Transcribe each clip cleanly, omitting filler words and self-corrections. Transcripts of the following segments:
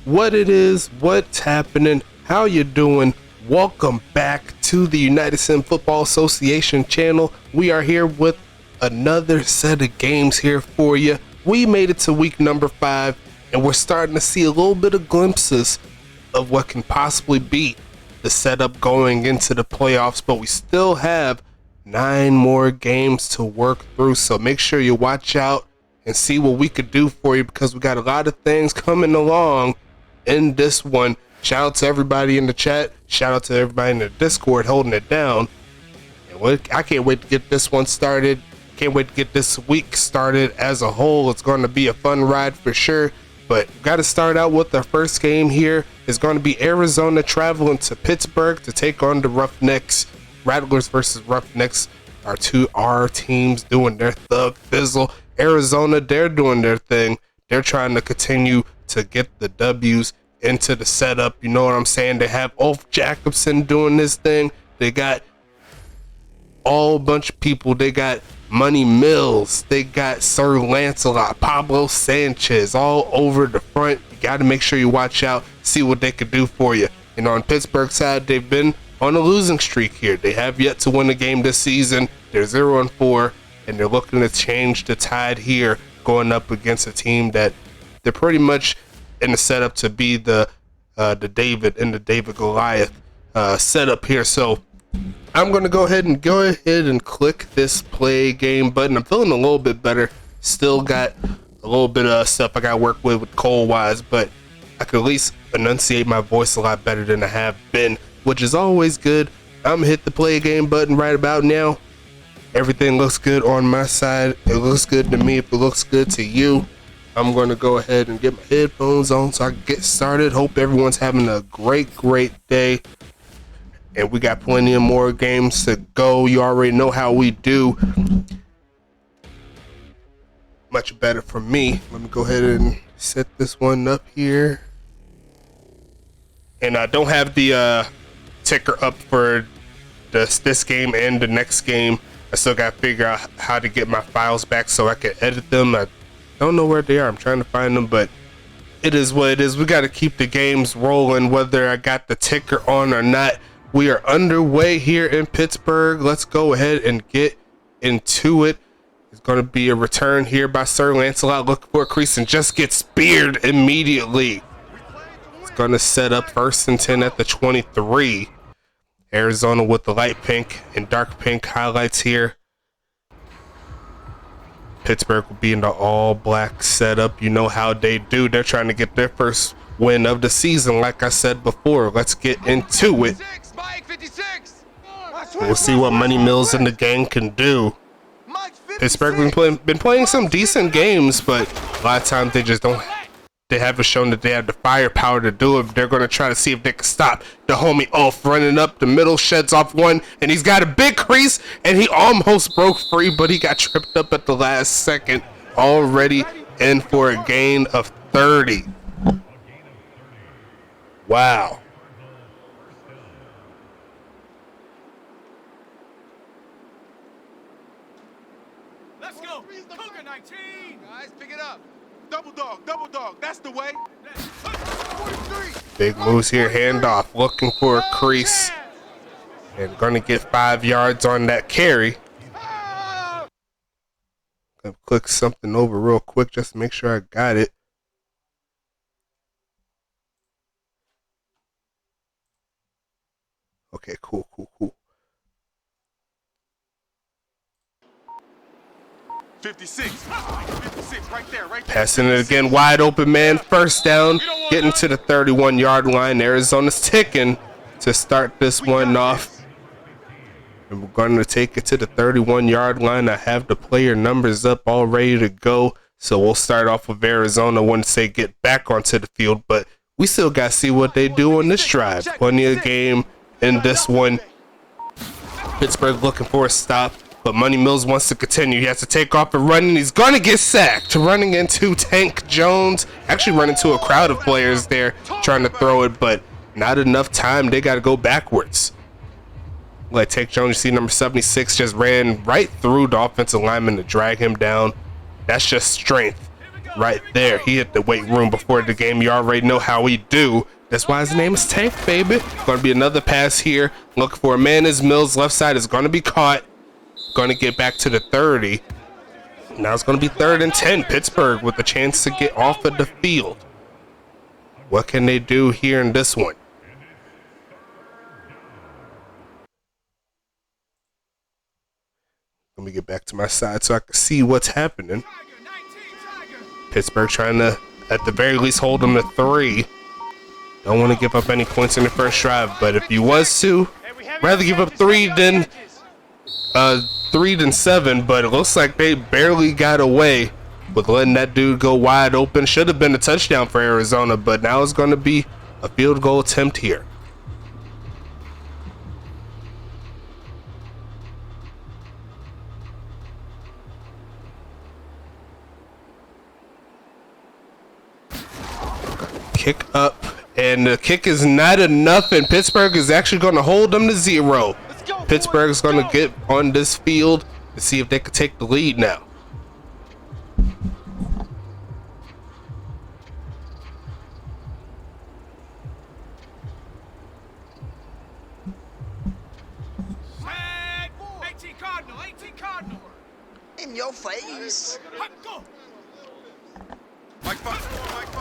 what it is, what's happening, how you doing. Welcome back to the United Sim Football Association channel. We are here with another set of games here for you. We made it to week number 5, and we're starting to see a little bit of glimpses of what can possibly be the setup going into the playoffs, but we still have 9 more games to work through, so make sure you watch out and see what we could do for you, because we got a lot of things coming along in this one. Shout out to everybody in the chat, shout out to everybody in the Discord holding it down, and I can't wait to get this one started. Can't wait to get this week started as a whole. It's going to be a fun ride for sure, but got to start out with our first game here. Is going to be Arizona traveling to Pittsburgh to take on the Roughnecks. Rattlers versus Roughnecks are our teams doing their thug fizzle. Arizona, they're doing their thing. They're trying to continue to get the W's into the setup. You know what I'm saying? They have Ulf Jacobson doing this thing. They got all bunch of people. They got Money Mills. They got Sir Lancelot, Pablo Sanchez all over the front. You got to make sure you watch out, see what they could do for you. And on Pittsburgh side, they've been on a losing streak here. They have yet to win a game this season. They're 0-4, and they're looking to change the tide here, going up against a team that they're pretty much in the setup to be the David and the David Goliath setup here. So I'm gonna go ahead and click this play game button. I'm feeling a little bit better. Still got a little bit of stuff I got to work with cold wise, but I could at least enunciate my voice a lot better than I have been, which is always good. I'm gonna hit the play game button right about now. Everything looks good on my side. It looks good to me. If it looks good to you, I'm going to go ahead and get my headphones on so I can get started. Hope everyone's having a great day. And we got plenty of more games to go. You already know how we do. Much better for me. Let me go ahead and set this one up here. And I don't have the ticker up for this game and the next game. I still got to figure out how to get my files back so I can edit them. I don't know where they are. I'm trying to find them, but it is what it is. We got to keep the games rolling whether I got the ticker on or not. We are underway here in Pittsburgh. Let's go ahead and get into it. It's going to be a return here by Sir Lancelot. Look for a crease and just get speared immediately. It's going to set up 1st and 10 at the 23. Arizona with the light pink and dark pink highlights here. Pittsburgh will be in the all black setup. You know how they do. They're trying to get their first win of the season, like I said before. Let's get into it. We'll see what Money Mills and the gang can do. Pittsburgh been playing some decent games, but a lot of times they haven't shown that they have the firepower to do it. They're going to try to see if they can stop the homie Ulf running up the middle, sheds off one, and he's got a big crease, and he almost broke free, but he got tripped up at the last second. Already in for a gain of 30. Wow. Let's go. Cougar 19. Guys, pick it up. Double dog, that's the way. Big moves here, handoff, looking for a crease. And gonna get 5 yards on that carry. Gonna click something over real quick just to make sure I got it. Okay, cool. 56 right there. Passing it again, wide open man, 1st down, getting to the 31-yard line. Arizona's ticking to start this one off. And we're going to take it to the 31-yard line. I have the player numbers up all ready to go. So we'll start off with Arizona once they get back onto the field. But we still got to see what they do on this drive. Plenty of game in this one. Pittsburgh looking for a stop. But Money Mills wants to continue. He has to take off and run, and he's going to get sacked. Running into Tank Jones. Actually running into a crowd of players there trying to throw it, but not enough time. They got to go backwards. Like Tank Jones, you see number 76 just ran right through the offensive lineman to drag him down. That's just strength. right there. He hit the weight room before the game. You already know how we do. That's why his name is Tank, baby. Going to be another pass here. Look for a man as Mills. Left side is going to be caught. Going to get back to the 30. Now it's going to be 3rd and 10. Pittsburgh with a chance to get off of the field. What can they do here in this one? Let me get back to my side so I can see what's happening. Pittsburgh trying to, at the very least, hold them to 3. Don't want to give up any points in the first drive, but if you was to, rather give up 3 than 7, but it looks like they barely got away with letting that dude go wide open. Should have been a touchdown for Arizona, but now it's going to be a field goal attempt here. Kick up, and the kick is not enough, and Pittsburgh is actually going to hold them to 0. Pittsburgh is going to get on this field to see if they can take the lead now. In your face.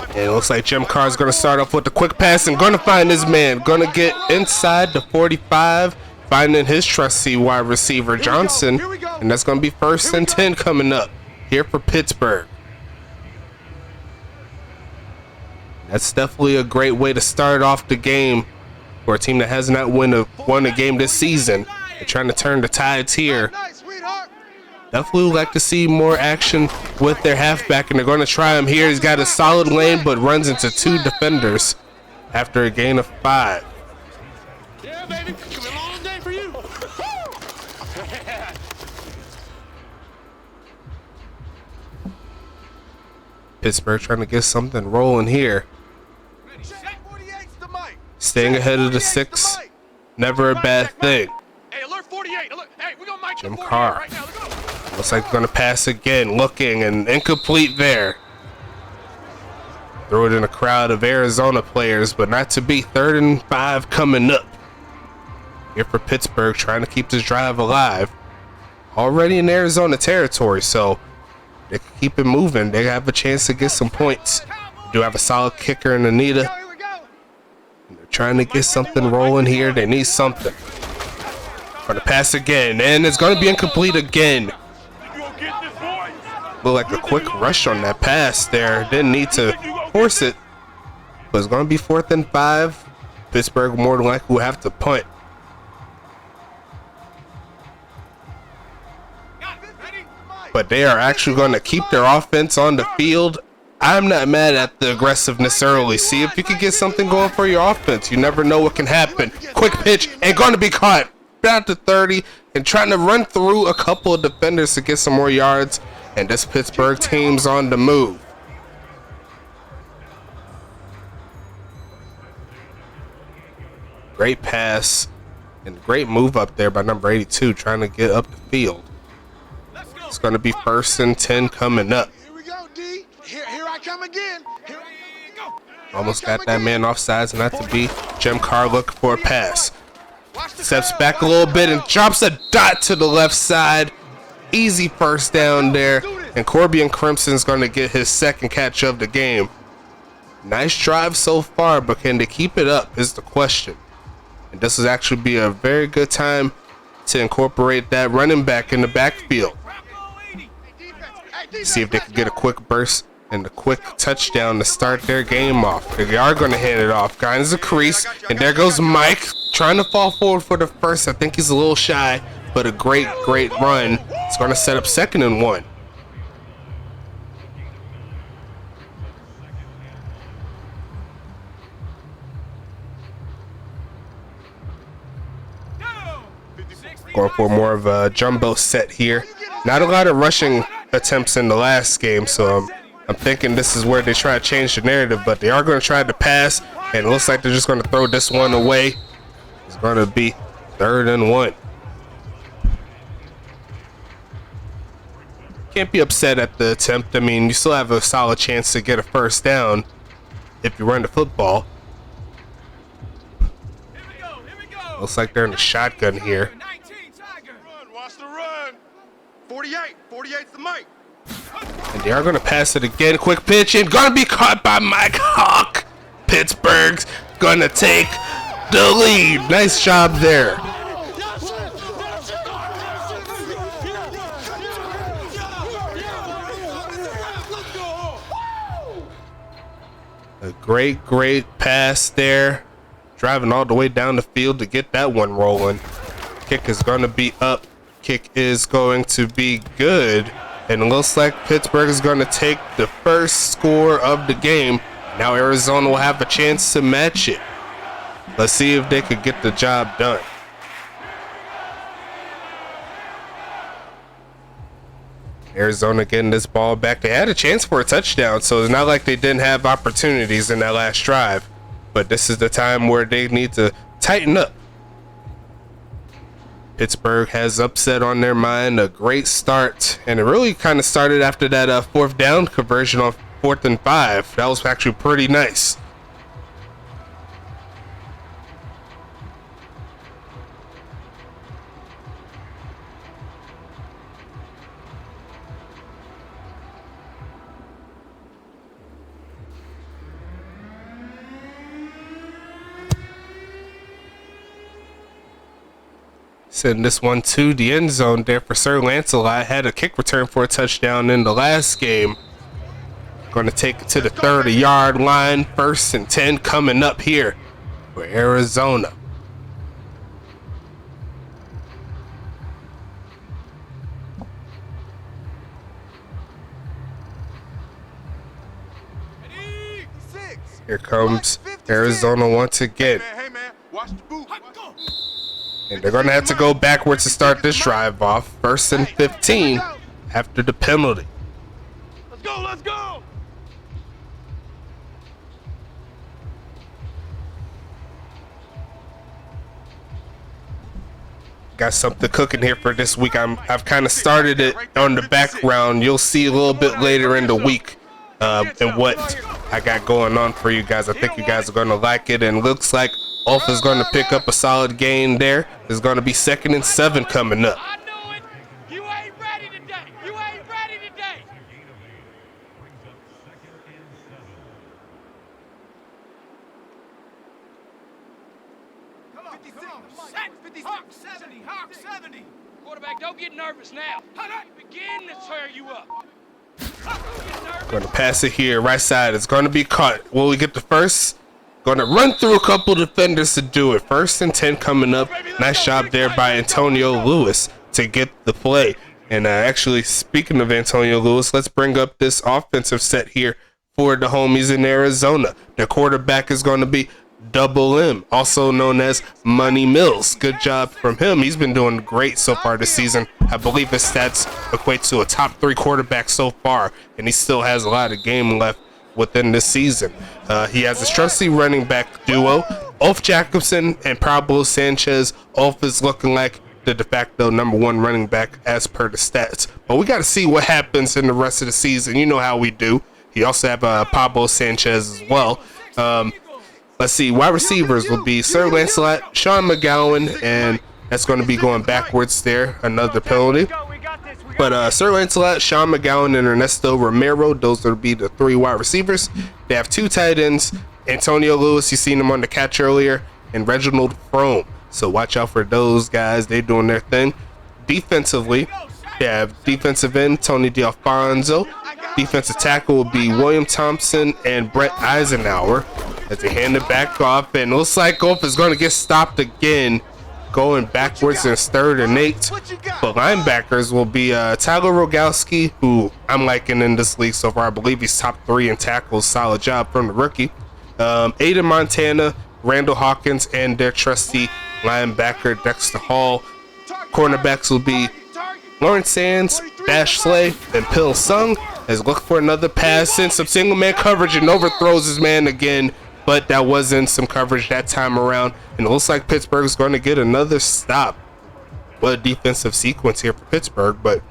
And it looks like Jim Carr's going to start off with the quick pass and going to find his man. Going to get inside the 45, finding his trusty wide receiver Johnson. And that's going to be 1st and 10 coming up here for Pittsburgh. That's definitely a great way to start off the game for a team that has not won a game this season. They're trying to turn the tides here. Definitely would like to see more action with their halfback, and they're going to try him here. He's got a solid lane, but runs into 2 defenders after a gain of 5. Yeah, baby. It's gonna be a long day for you. Pittsburgh trying to get something rolling here. Staying ahead of the 6, never a bad thing. Hey, alert 48. Alert. Hey, we're gonna mic Jim 48 Carr. right now. Let's go. Looks like they're going to pass again, looking, and incomplete there. Throw it in a crowd of Arizona players, but not to be. 3rd and 5 coming up here for Pittsburgh, trying to keep this drive alive. Already in Arizona territory, so they can keep it moving. They have a chance to get some points. They do have a solid kicker in Anita. They're trying to get something rolling here. They need something. Going to pass again, and it's going to be incomplete again. Looked like a quick rush on that pass there. Didn't need to force it, but it's going to be 4th and 5. Pittsburgh more than likely will have to punt. But they are actually going to keep their offense on the field. I'm not mad at the aggressiveness early. See if you can get something going for your offense. You never know what can happen. Quick pitch and going to be caught. Down to 30 and trying to run through a couple of defenders to get some more yards. And this Pittsburgh team's on the move. Great pass and great move up there by number 82, trying to get up the field. It's going to be 1st and 10 coming up. Here we go, D. Here I come again. Here we go. Almost got that man offsides, not to be. Jim Carr looking for a pass. Steps back a little bit and drops a dot to the left side. Easy 1st down there. And Corbian Crimson's going to get his 2nd catch of the game. Nice drive so far, but can they keep it up is the question. And this will actually be a very good time to incorporate that running back in the backfield. See if they can get a quick burst and a quick touchdown to start their game off. They are going to hand it off. Finds the crease, and there goes Mike trying to fall forward for the 1st. I think he's a little shy, but a great run. It's going to set up 2nd and 1. Going for more of a jumbo set here. Not a lot of rushing attempts in the last game, so I'm thinking this is where they try to change the narrative, but they are going to try to pass, and it looks like they're just going to throw this one away. It's going to be 3rd and 1. can't be upset at the attempt. I mean, you still have a solid chance to get a first down if you run the football. Looks like they're in the shotgun here. Run, watch the run. 48, 48's the mic. And they are going to pass it again. Quick pitch and going to be caught by Mike Hawk. Pittsburgh's going to take the lead. Nice job there. A great pass there. Driving all the way down the field to get that one rolling. Kick is going to be up. Kick is going to be good. And it looks like Pittsburgh is going to take the first score of the game. Now Arizona will have a chance to match it. Let's see if they could get the job done. Arizona getting this ball back. They had a chance for a touchdown, so it's not like they didn't have opportunities in that last drive. But this is the time where they need to tighten up. Pittsburgh has upset on their mind. A great start, and it really kind of started after that fourth down conversion on 4th and 5. That was actually pretty nice. Send this one to the end zone there for Sir Lancelot. Had a kick return for a touchdown in the last game. Going to take it to the 30-yard line. 1st and 10 coming up here for Arizona. Here comes Arizona once again. Hey man, watch the boot. And they're going to have to go backwards to start this drive off. 1st and 15 after the penalty. Let's go, let's go. Got something cooking here for this week. I've kind of started it on the background. You'll see a little bit later in the week and what I got going on for you guys. I think you guys are going to like it, and looks like Ulf is going to pick up a solid gain there. There's going to be 2nd and 7 coming up. I know it. You ain't ready today. You ain't ready today. Come on, 56. Hawk 70, Hawk 70. Quarterback, don't get nervous now. Begin to tear you up. Going to pass it here, right side. It's going to be caught. Will we get the first? Going to run through a couple defenders to do it. 1st and 10 coming up. Nice job there by Antonio Lewis to get the play. And actually, speaking of Antonio Lewis, let's bring up this offensive set here for the homies in Arizona. The quarterback is going to be Double M, also known as Money Mills. Good job from him. He's been doing great so far this season. I believe his stats equate to a top 3 quarterback so far, and he still has a lot of game left within this season. He has a trusty running back duo, Ulf Jacobson and Pablo Sanchez. Ulf is looking like the de facto #1 running back as per the stats. But we got to see what happens in the rest of the season. You know how we do. You also have Pablo Sanchez as well. Let's see. Wide receivers will be Sir Lancelot, Sean McGowan, and that's going to be going backwards there. Another penalty. But Sir Lancelot, Sean McGowan, and Ernesto Romero, those will be the 3 wide receivers. They have 2 tight ends. Antonio Lewis, you seen him on the catch earlier, and Reginald Frome. So watch out for those guys. They're doing their thing. Defensively, they have defensive end Tony D'Alfonso. Defensive tackle will be William Thompson and Brett Eisenhower as they hand it back off. And it looks like Golf is going to get stopped again, going backwards in 3rd and 8. But linebackers will be Tyler Rogowski, who I'm liking in this league so far. I believe he's top 3 in tackles. Solid job from the rookie. Aiden Montana, Randall Hawkins, and their trusty linebacker Dexter Hall. Cornerbacks will be Lawrence Sands, Dash Slay, and Pil Sung. Has looked for another pass in some single man coverage and overthrows his man again, but that wasn't some coverage that time around. And it looks like Pittsburgh's going to get another stop. What a defensive sequence here for Pittsburgh, but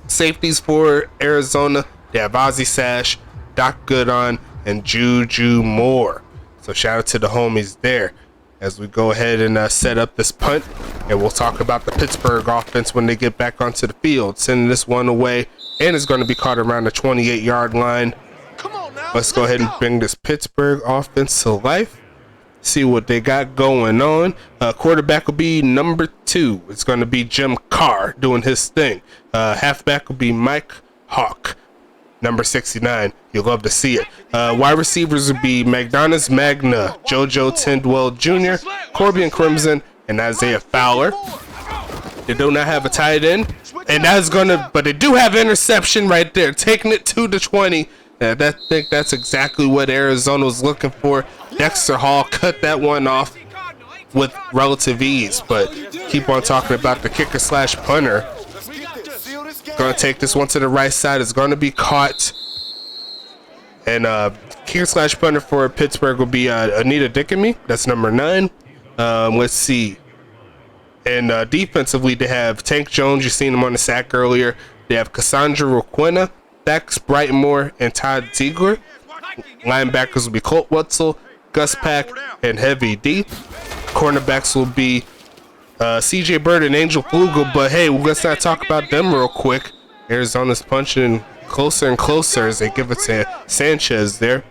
Safeties for Arizona, they have Ozzie Sash, Doc Goodon, and Juju Moore. So shout out to the homies there as we go ahead and set up this punt, and we'll talk about the Pittsburgh offense when they get back onto the field. Sending this one away, and it's going to be caught around the 28-yard line. Let's go ahead and bring this Pittsburgh offense to life. See what they got going on. Quarterback will be number 2. It's going to be Jim Carr doing his thing. Halfback will be Mike Hawk, number 69. You'll love to see it. Wide receivers will be McDonald's Magna, JoJo Tindwell Jr., Corbian Crimson, and Isaiah Fowler. They do not have a tight end, and that's but they do have interception right there, taking it to the 20. I think that's exactly what Arizona was looking for. Dexter Hall cut that one off with relative ease, but keep on talking about the kicker slash punter. Going to take this one to the right side. It's going to be caught. And kicker slash punter for Pittsburgh will be Anita Dickamy. That's number 9. Let's see. And defensively, they have Tank Jones. You've seen him on the sack earlier. They have Cassandra Roquina, Dax Brightmore, and Todd Ziegler. Linebackers will be Colt Wetzel, Gus Pack, and Heavy D. Cornerbacks will be CJ Bird and Angel Flugel, but hey, let's not talk about them real quick. Arizona's punching closer and closer as they give it to Sanchez there.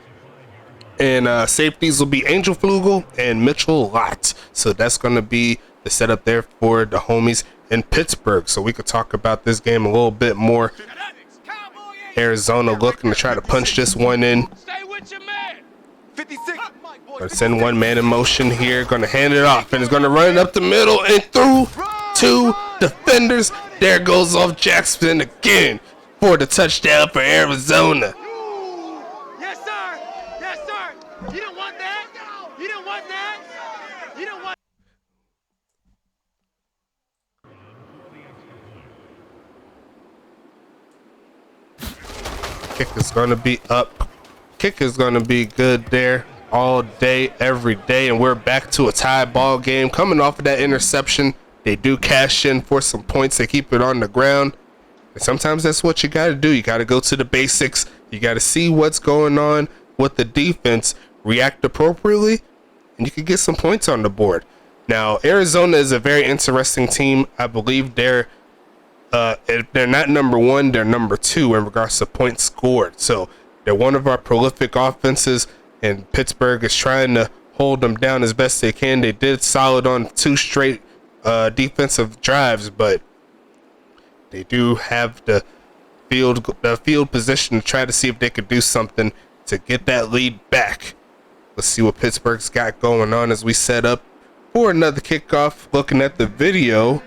And safeties will be Angel Flugel and Mitchell Lott. So that's going to be the setup there for the homies in Pittsburgh. So we could talk about this game a little bit more. Arizona looking to try to punch this one in. Gonna send one man in motion here. Gonna hand it off, and it's gonna run it up the middle and through 2 defenders. There goes off Jackson again for the touchdown for Arizona. Yes, sir. Yes, sir. You didn't want that. You didn't want that. You didn't want. Kick is gonna be up. Kick is gonna be good there all day, every day, and we're back to a tie ball game. Coming off of that interception, they do cash in for some points. They keep it on the ground, and sometimes that's what you got to do. You got to go to the basics. You got to see what's going on with the defense, react appropriately, and you can get some points on the board. Now, Arizona is a very interesting team. I believe they're not number 1, they're number 2 in regards to points scored. So they're one of our prolific offenses, and Pittsburgh is trying to hold them down as best they can. They did solid on 2 straight defensive drives, but they do have the field position to try to see if they could do something to get that lead back. Let's see what Pittsburgh's got going on as we set up for another kickoff. Looking at the video,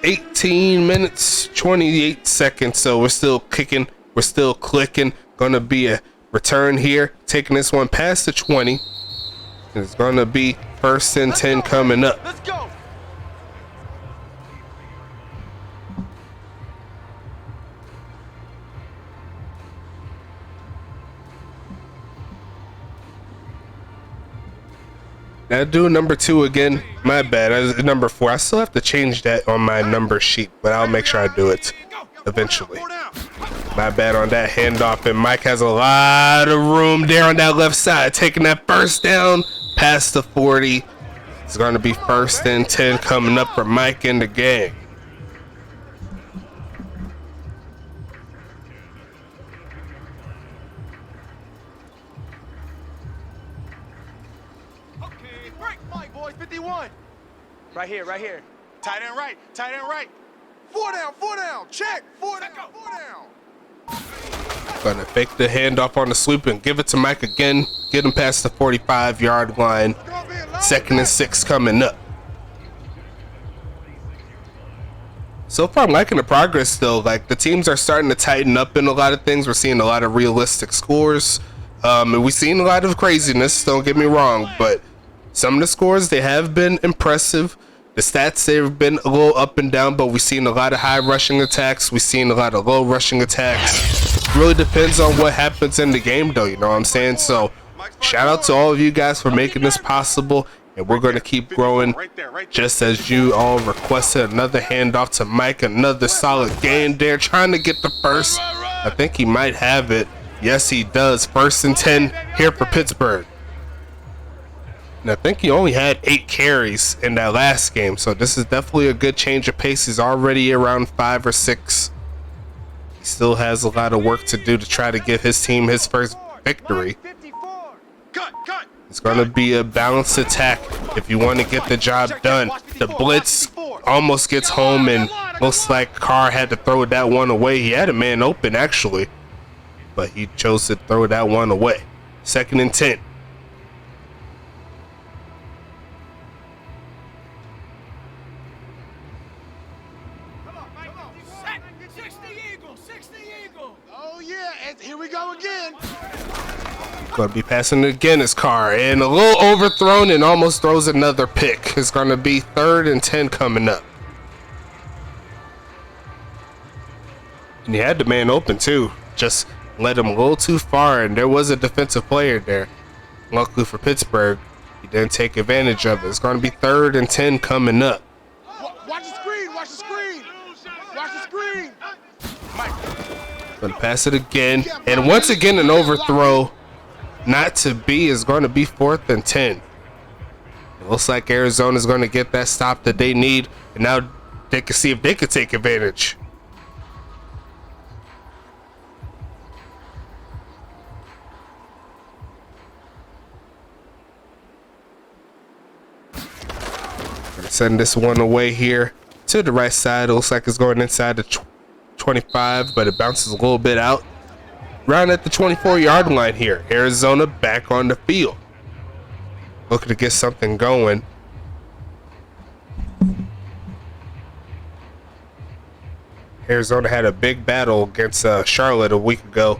18 minutes 28 seconds, so we're still kicking, we're still clicking. Gonna be a return here, taking this one past the 20. It's gonna be 1st and 10 coming up. Let's go. Now do number 2 again. My bad. Number 4. I still have to change that on my number sheet, but I'll make sure I do it eventually. My bad on that handoff, and Mike has a lot of room there on that left side, taking that first down past the 40. It's going to be 1st and 10 coming up for Mike and the gang. Okay, break, Mike, boys, 51. Right here, right here. Tight end right, tight end right. 4 down, check. 4 down, 4 down. Gonna fake the handoff on the sweep and give it to Mike again. Get him past the 45-yard line. 2nd and 6 coming up. So far, I'm liking the progress though. Like, the teams are starting to tighten up in a lot of things. We're seeing a lot of realistic scores. And we've seen a lot of craziness, don't get me wrong, but some of the scores, they have been impressive. The stats, they've been a little up and down, but we've seen a lot of high rushing attacks. We've seen a lot of low rushing attacks. Really depends on what happens in the game, though, you know what I'm saying? So, shout out to all of you guys for making this possible. And we're going to keep growing just as you all requested. Another handoff to Mike. Another solid gain there. Trying to get the first. I think he might have it. Yes, he does. 1st and 10 here for Pittsburgh. And I think he only had 8 carries in that last game. So this is definitely a good change of pace. He's already around 5 or 6. He still has a lot of work to do to try to give his team his first victory. It's going to be a balanced attack if you want to get the job done. The blitz almost gets home, and looks like Carr had to throw that one away. He had a man open, actually, but he chose to throw that one away. 2nd and 10. Oh, yeah, and here we go again. Going to be passing it again as Carr, and a little overthrown and almost throws another pick. It's going to be 3rd and 10 coming up. And he had the man open too. Just led him a little too far, and there was a defensive player there. Luckily for Pittsburgh, he didn't take advantage of it. It's going to be 3rd and 10 coming up. Watch the screen, watch the screen. Watch the screen. Going to pass it again, and once again an overthrow. Not to be is going to be 4th and 10. It looks like Arizona is going to get that stop that they need, and now they can see if they can take advantage. Gonna send this one away here to the right side. It looks like it's going inside the 25, but it bounces a little bit out. Round at the 24-yard line here. Arizona back on the field. Looking to get something going. Arizona had a big battle against Charlotte a week ago.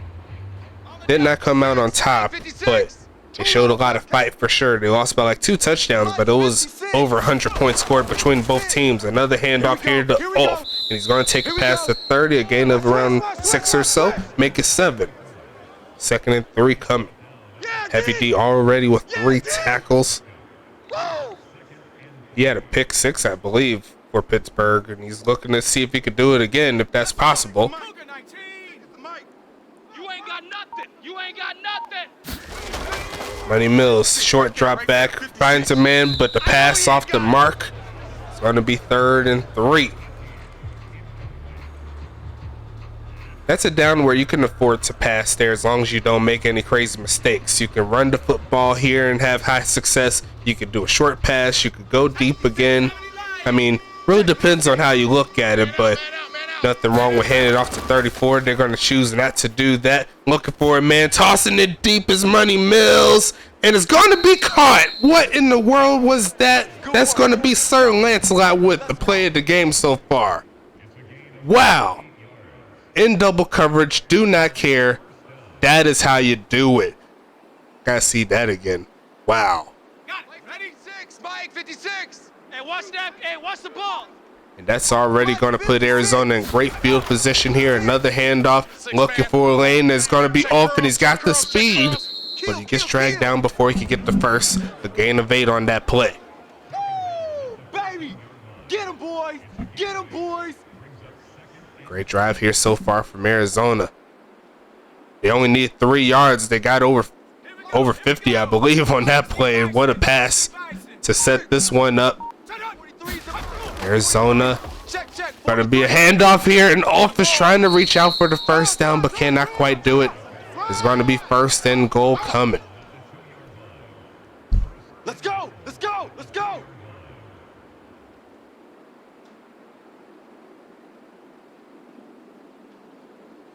Did not come out on top, but they showed a lot of fight for sure. They lost by like 2 touchdowns, but it was over 100 points scored between both teams. Another handoff here to Off, and he's going to take a pass to 30, a gain of around 6 or so, make it 7. 2nd and 3 coming. Heavy D already with 3 tackles. He had a pick 6, I believe, for Pittsburgh, and he's looking to see if he could do it again, if that's possible. You ain't got nothing. You ain't got nothing. Money Mills, short drop back, finds a man, but the pass off the mark. It's going to be 3rd and 3. That's a down where you can afford to pass there as long as you don't make any crazy mistakes. You can run the football here and have high success. You can do a short pass. You could go deep again. I mean, really depends on how you look at it, but nothing wrong with handing it off to 34. They're going to choose not to do that. Looking for a man, tossing it deep as Money Mills, and it's going to be caught. What in the world was that? That's going to be Sir Lancelot with the play of the game so far. Wow. In double coverage, do not care. That is how you do it. Gotta see that again. Wow. Got it. Ready? 6, Mike, 56. Hey, watch that. Hey, watch the ball. And that's already going to put Arizona in great field position here. Another handoff. Looking for a lane that's going to be off, and he's got the speed. But he gets dragged down before he can get the first. A gain of 8 on that play. Baby, get him, boys. Get him, boys. Great drive here so far from Arizona. They only need 3 yards. They got over 50, I believe, on that play. And what a pass to set this one up. Arizona going to be a handoff here, and Off is trying to reach out for the first down, but cannot quite do it. It's going to be 1st and goal coming. Let's go. Let's go. Let's go.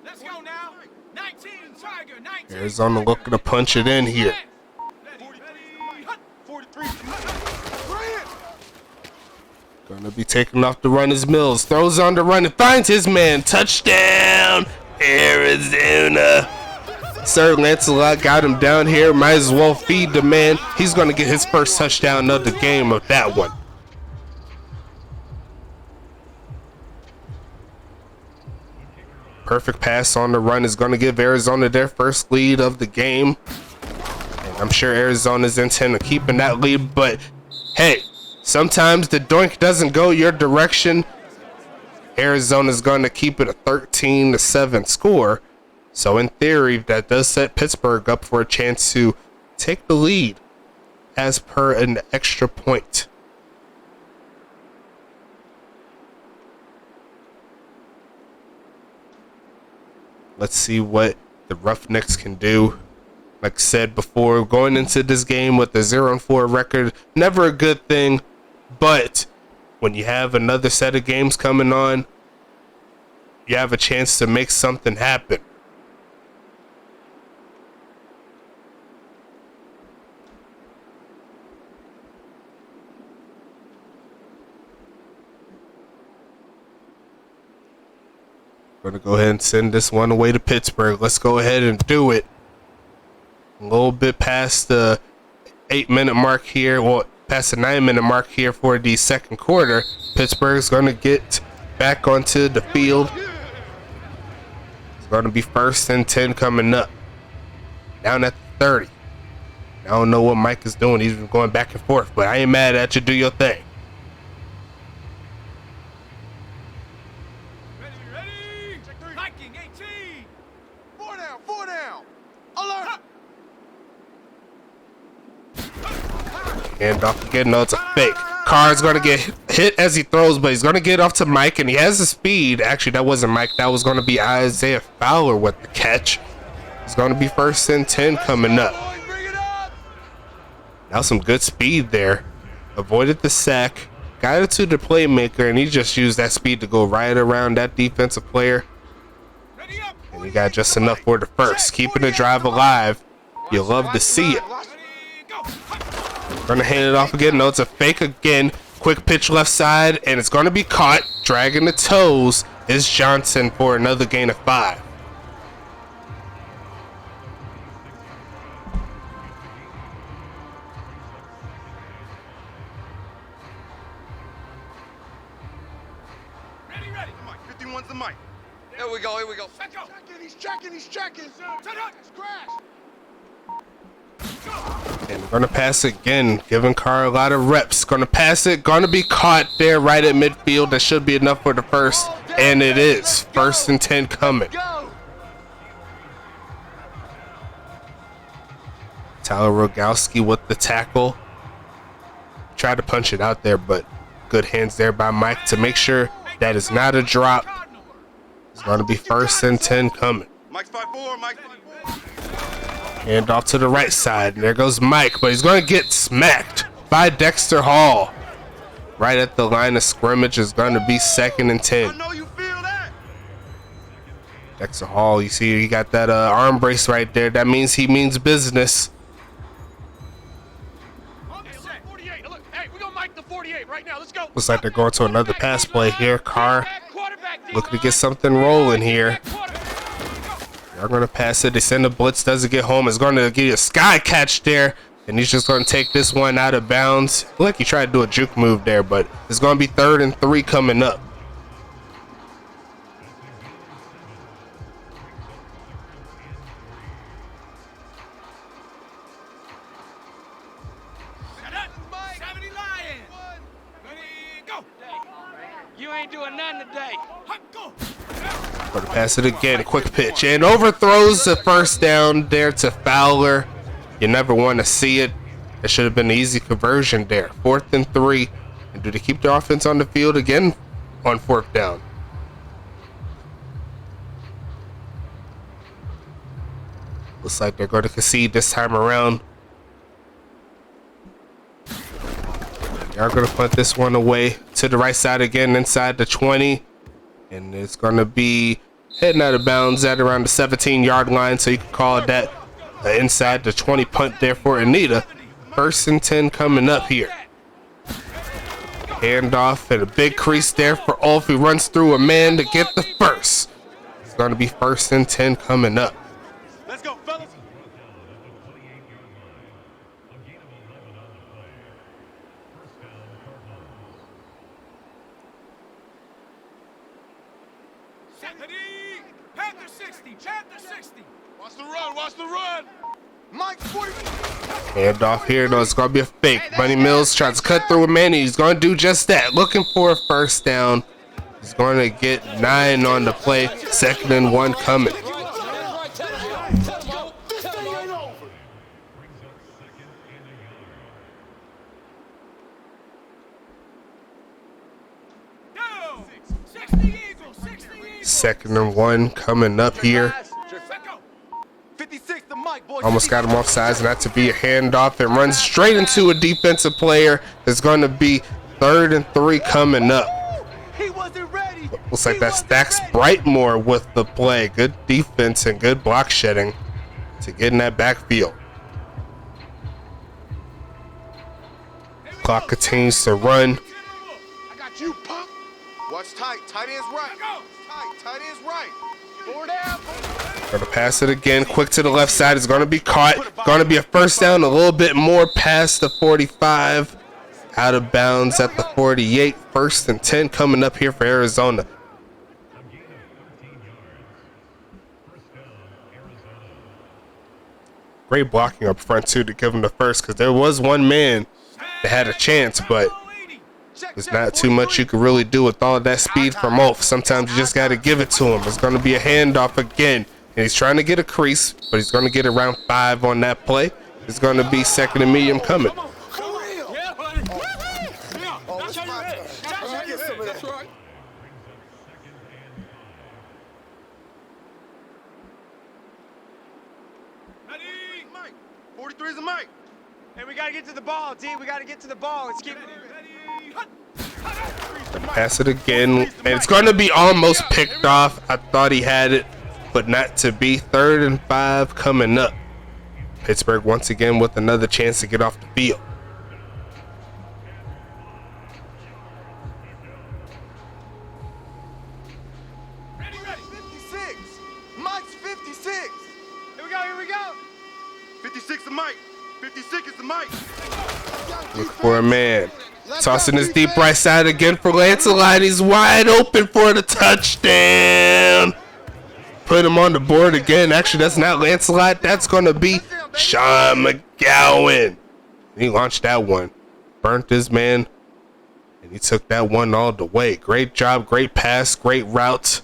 Let's go now. 19, Tiger, 19. Arizona looking to punch it in here. 43. Going to be taking off the run as Mills. Throws on the run and finds his man. Touchdown, Arizona. Sir Lancelot got him down here. Might as well feed the man. He's going to get his first touchdown of the game of that one. Perfect pass on the run is going to give Arizona their first lead of the game. And I'm sure Arizona's intent on keeping that lead, but hey, sometimes the doink doesn't go your direction. Arizona's going to keep it a 13-7 score. So in theory, that does set Pittsburgh up for a chance to take the lead as per an extra point. Let's see what the Roughnecks can do. Like I said before, going into this game with a 0-4 record, never a good thing. But when you have another set of games coming on, you have a chance to make something happen. Going to go ahead and send this one away to Pittsburgh. Let's go ahead and do it. A little bit past the 8-minute mark here. Well, past the 9-minute mark here for the second quarter. Pittsburgh's going to get back onto the field. It's going to be 1st and 10 coming up. Down at the 30. I don't know what Mike is doing. He's going back and forth, but I ain't mad at you. Do your thing. And off again, no, it's a fake. Carr's going to get hit as he throws, but he's going to get off to Mike, and he has the speed. Actually, that wasn't Mike. That was going to be Isaiah Fowler with the catch. It's going to be 1st and 10 coming up. Now some good speed there. Avoided the sack. Got it to the playmaker, and he just used that speed to go right around that defensive player. And he got just enough for the first. Keeping the drive alive. You love to see it. Gonna hand it off again. No, it's a fake again. Quick pitch left side, and it's gonna be caught. Dragging the toes is Johnson for another gain of 5. Ready. 51's the mic. Here we go. He's checking. Crash. And we're gonna pass again, giving Carr a lot of reps. Gonna pass it, gonna be caught there right at midfield. That should be enough for the first, and it is. 1st and 10 coming. Tyler Rogowski with the tackle. Tried to punch it out there, but good hands there by Mike to make sure that is not a drop. It's gonna be 1st and 10 coming. Mike's 5'4", Mike 5'4". And off to the right side. And there goes Mike, but he's going to get smacked by Dexter Hall. Right at the line of scrimmage is going to be 2nd and 10. I know you feel that. Dexter Hall, you see he got that arm brace right there. That means he means business. Looks like they're going to another pass play here. Carr looking to get something rolling here. They're going to pass it. They send the blitz. Doesn't get home. It's going to give you a sky catch there. And he's just going to take this one out of bounds. Look like he tried to do a juke move there, but it's going to be 3rd and 3 coming up. You ain't doing nothing today. Going to pass it again. Quick pitch. And overthrows the first down there to Fowler. You never want to see it. That should have been an easy conversion there. 4th and 3. And do they keep the offense on the field again on 4th down? Looks like they're going to concede this time around. They are going to punt this one away to the right side again inside the 20. And it's going to be heading out of bounds at around the 17-yard line. So you can call that inside the 20 punt there for Anita. 1st and 10 coming up here. Handoff and a big crease there for Ulf. He runs through a man to get the first. It's going to be 1st and 10 coming up. Let's go, fellas. Panther 60. Watch the run. Hand off here, though. It's going to be a fake. Bunny Mills tries to cut through a man. He's going to do just that. Looking for a first down. He's going to get 9 on the play. 2nd and 1 coming. Second and 1 coming up here. Almost got him off sides, not to be a handoff. It runs straight into a defensive player. It's going to be 3rd and 3 coming up. Looks like that stacks Brightmore with the play. Good defense and good block shedding to get in that backfield. Clock continues to run. I got you, punk. Watch tight. Tight end's right. Tight end's right. Forward down. Gonna pass it again. Quick to the left side. It's gonna be caught. Gonna be a first down. A little bit more past the 45. Out of bounds at the 48. 1st and 10 coming up here for Arizona. Great blocking up front too to give him the first, because there was one man that had a chance, but there's not too much you can really do with all that speed from Ulf. Sometimes you just got to give it to him. It's going to be a handoff again, and he's trying to get a crease, but he's going to get around 5 on that play. It's going to be 2nd and medium coming. Mike. 43 is a Mike. And we got to get to the ball, D. We got to get to the ball. Let's keep Pass it again, and it's going to be almost picked off. I thought he had it, but not to be. 3rd and 5 coming up. Pittsburgh once again with another chance to get off the field. Ready. 56. Mike's 56. Here we go. 56 is Mike. 56 is the Mike. Look for a man. Tossing his deep right side again for Lancelot. He's wide open for the touchdown. Put him on the board again. Actually, that's not Lancelot. That's going to be Sean McGowan. He launched that one. Burnt his man. And he took that one all the way. Great job. Great pass. Great route.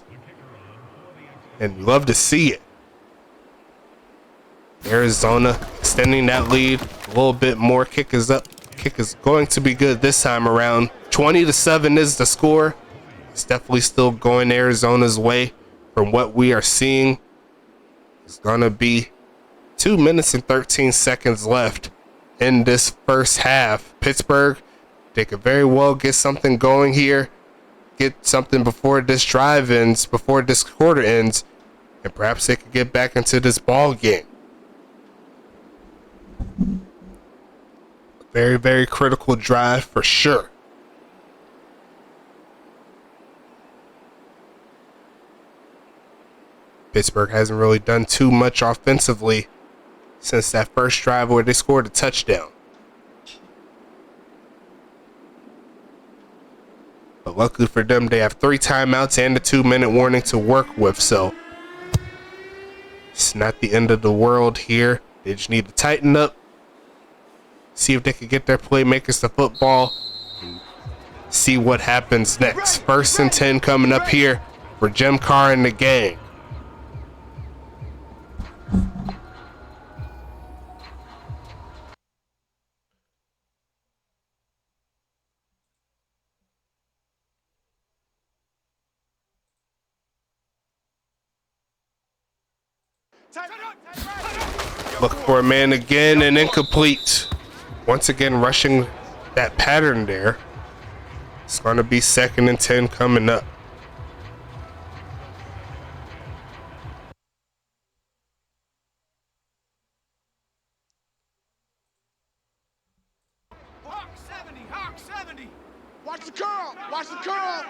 And you love to see it. Arizona extending that lead a little bit more. Kick is up. Kick is going to be good this time around. 20-7 is the score. It's definitely still going Arizona's way from what we are seeing. It's going to be 2 minutes and 13 seconds left in this first half. Pittsburgh, they could very well get something going here. Get something before this drive ends, before this quarter ends, and perhaps they could get back into this ball game. Very, very critical drive for sure. Pittsburgh hasn't really done too much offensively since that first drive where they scored a touchdown. But luckily for them, they have 3 timeouts and a 2-minute warning to work with, so it's not the end of the world here. They just need to tighten up. See if they can get their playmakers to football and see what happens next. 1st and 10 coming up here for Jim Carr and the gang. Look for a man again and incomplete. Once again, rushing that pattern there. It's going to be 2nd and 10 coming up. Hawk 70. Watch the curl. Watch the curl.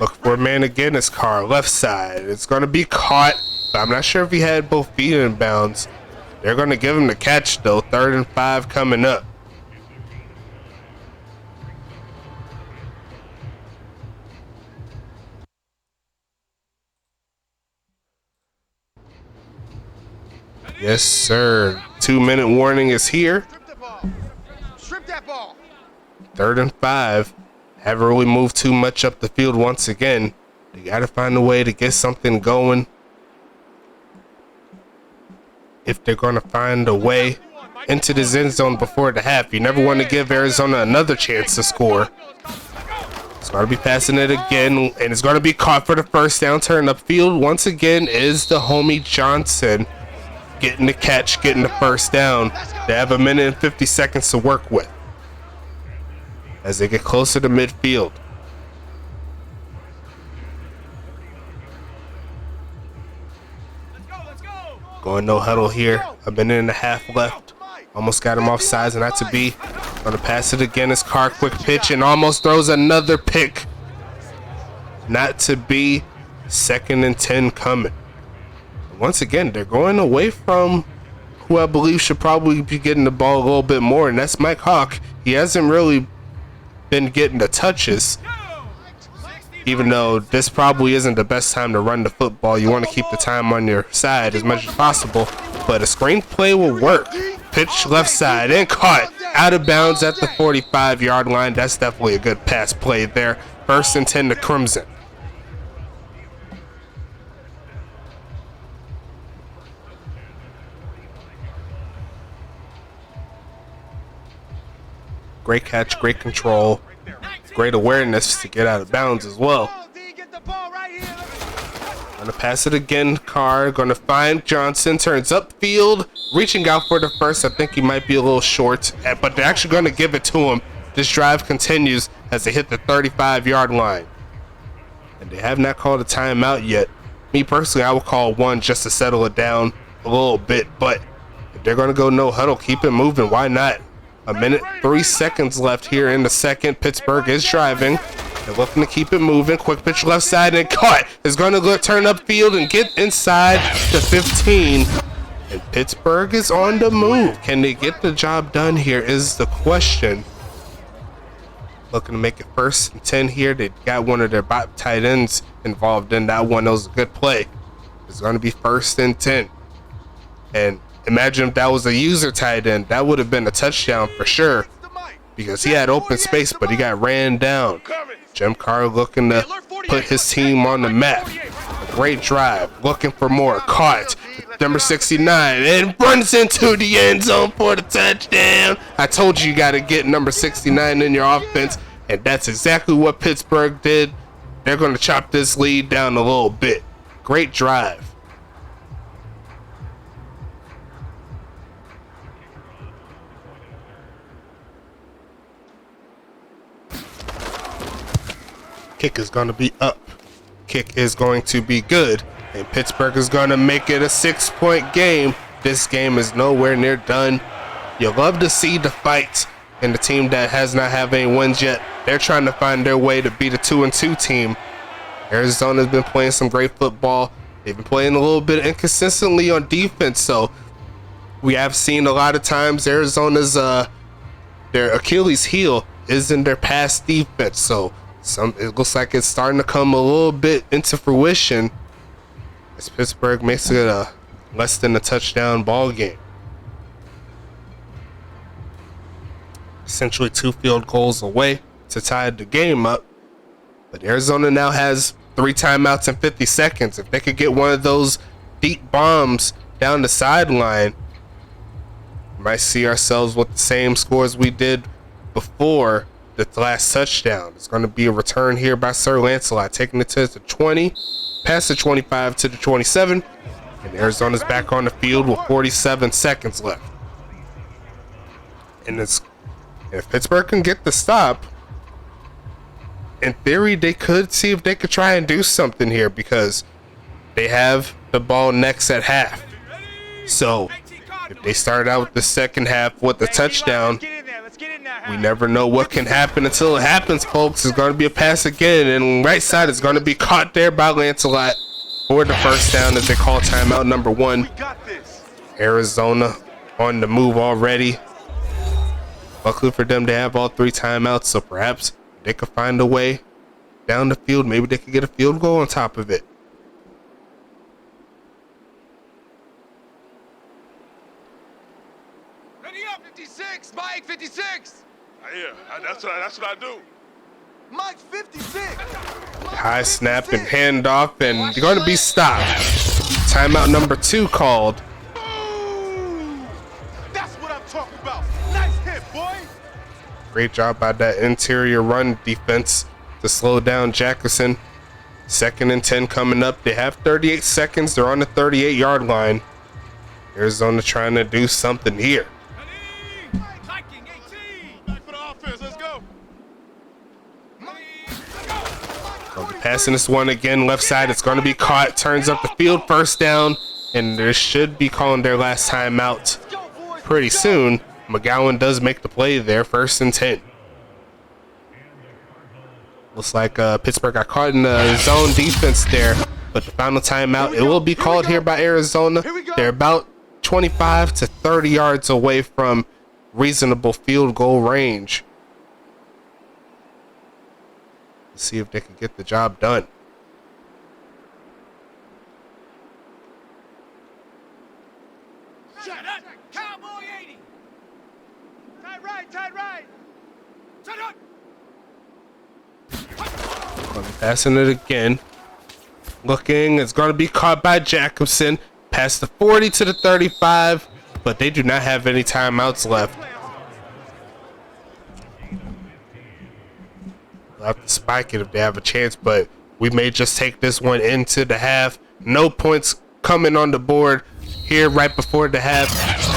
Look for a man again. It's Carr, left side. It's going to be caught. But I'm not sure if he had both feet in bounds. They're going to give him the catch, though. 3rd and 5 coming up. Yes, sir. 2-minute warning is here. Strip that ball. 3rd and 5. Haven't really moved too much up the field once again. They got to find a way to get something going. If they're going to find a way into the end zone before the half. You never want to give Arizona another chance to score. It's going to be passing it again, and it's going to be caught for the first down. Turn upfield once again is the homie Johnson. Getting the catch, getting the first down. They have 1 minute and 50 seconds to work with as they get closer to midfield. Going no huddle here. 1 minute and a half left. Almost got him off sides, and not to be. Gonna pass it again. It's Carr, quick pitch, and almost throws another pick. Not to be. 2nd and 10 coming. Once again, they're going away from who I believe should probably be getting the ball a little bit more, and that's Mike Hawk. He hasn't really been getting the touches, even though this probably isn't the best time to run the football. You want to keep the time on your side as much as possible, but a screenplay will work. Pitch left side and caught out of bounds at the 45-yard line. That's definitely a good pass play there. 1st and 10 to Crimson. Great catch, great control, great awareness to get out of bounds as well. Gonna pass it again. Carr gonna find Johnson, turns upfield, reaching out for the first. I think he might be a little short, but they're actually gonna give it to him. This drive continues as they hit the 35-yard line. And they have not called a timeout yet. Me personally, I would call one just to settle it down a little bit, but if they're gonna go no huddle, keep it moving, why not? 1 minute, 3 seconds left here in the second. Pittsburgh is driving. They're looking to keep it moving. Quick pitch left side and caught. Is going to turn upfield and get inside the 15. And Pittsburgh is on the move. Can they get the job done here is the question. Looking to make it 1st and 10 here. They got one of their tight ends involved in that one. That was a good play. It's going to be 1st and 10. And imagine if that was a user tight end. That would have been a touchdown for sure because he had open space, but he got ran down. Jim Carr looking to put his team on the map. A great drive. Looking for more. Caught. Number 69 and runs into the end zone for the touchdown. I told you got to get number 69 in your offense, and that's exactly what Pittsburgh did. They're going to chop this lead down a little bit. Great drive. Kick is going to be up. Kick is going to be good. And Pittsburgh is going to make it a 6-point game. This game is nowhere near done. You love to see the fight in the team that has not had any wins yet. They're trying to find their way to beat a 2-2 team. Arizona's been playing some great football. They've been playing a little bit inconsistently on defense. So we have seen a lot of times Arizona's their Achilles heel is in their pass defense. So it looks like it's starting to come a little bit into fruition as Pittsburgh makes it a less than a touchdown ball game. Essentially 2 field goals away to tie the game up. But Arizona now has 3 timeouts in 50 seconds. If they could get one of those deep bombs down the sideline, we might see ourselves with the same scores we did before the last touchdown. It's going to be a return here by Sir Lancelot, taking it to the 20, past the 25 to the 27, and Arizona's back on the field with 47 seconds left. And if Pittsburgh can get the stop, in theory, they could see if they could try and do something here because they have the ball next at half. So if they start out with the second half with a touchdown, we never know what can happen until it happens, folks. It's going to be a pass again, and right side is going to be caught there by Lancelot for the first down as they call timeout number 1. Arizona on the move already. Luckily for them, they have all 3 timeouts, so perhaps they could find a way down the field. Maybe they could get a field goal on top of it. up. 56, Mike, 56. Yeah, that's what I do. Mike's 56. High snap and handoff, and you're going to be stopped. Timeout number 2 called. Ooh, that's what I'm talking about. Nice hit, boy. Great job by that interior run defense to slow down Jackerson. 2nd and 10 coming up. They have 38 seconds. They're on the 38-yard line. Arizona trying to do something here. Viking 18. Back for the offense. Let's go. They'll be passing this one again left side. It's going to be caught. Turns up the field. First down. And they should be calling their last timeout pretty soon. McGowan does make the play there. 1st and 10. Looks like Pittsburgh got caught in the zone defense there. But the final timeout, it will be called here by Arizona. They're about 25 to 30 yards away from reasonable field goal range. Let's see if they can get the job done. Shut up. Cowboy 80. Tight right, tight right. Shut up. Passing it again. Looking, it's going to be caught by Jacobson. Past the 40 to the 35, but they do not have any timeouts left. They'll have to spike it if they have a chance, but we may just take this one into the half. No points coming on the board here right before the half.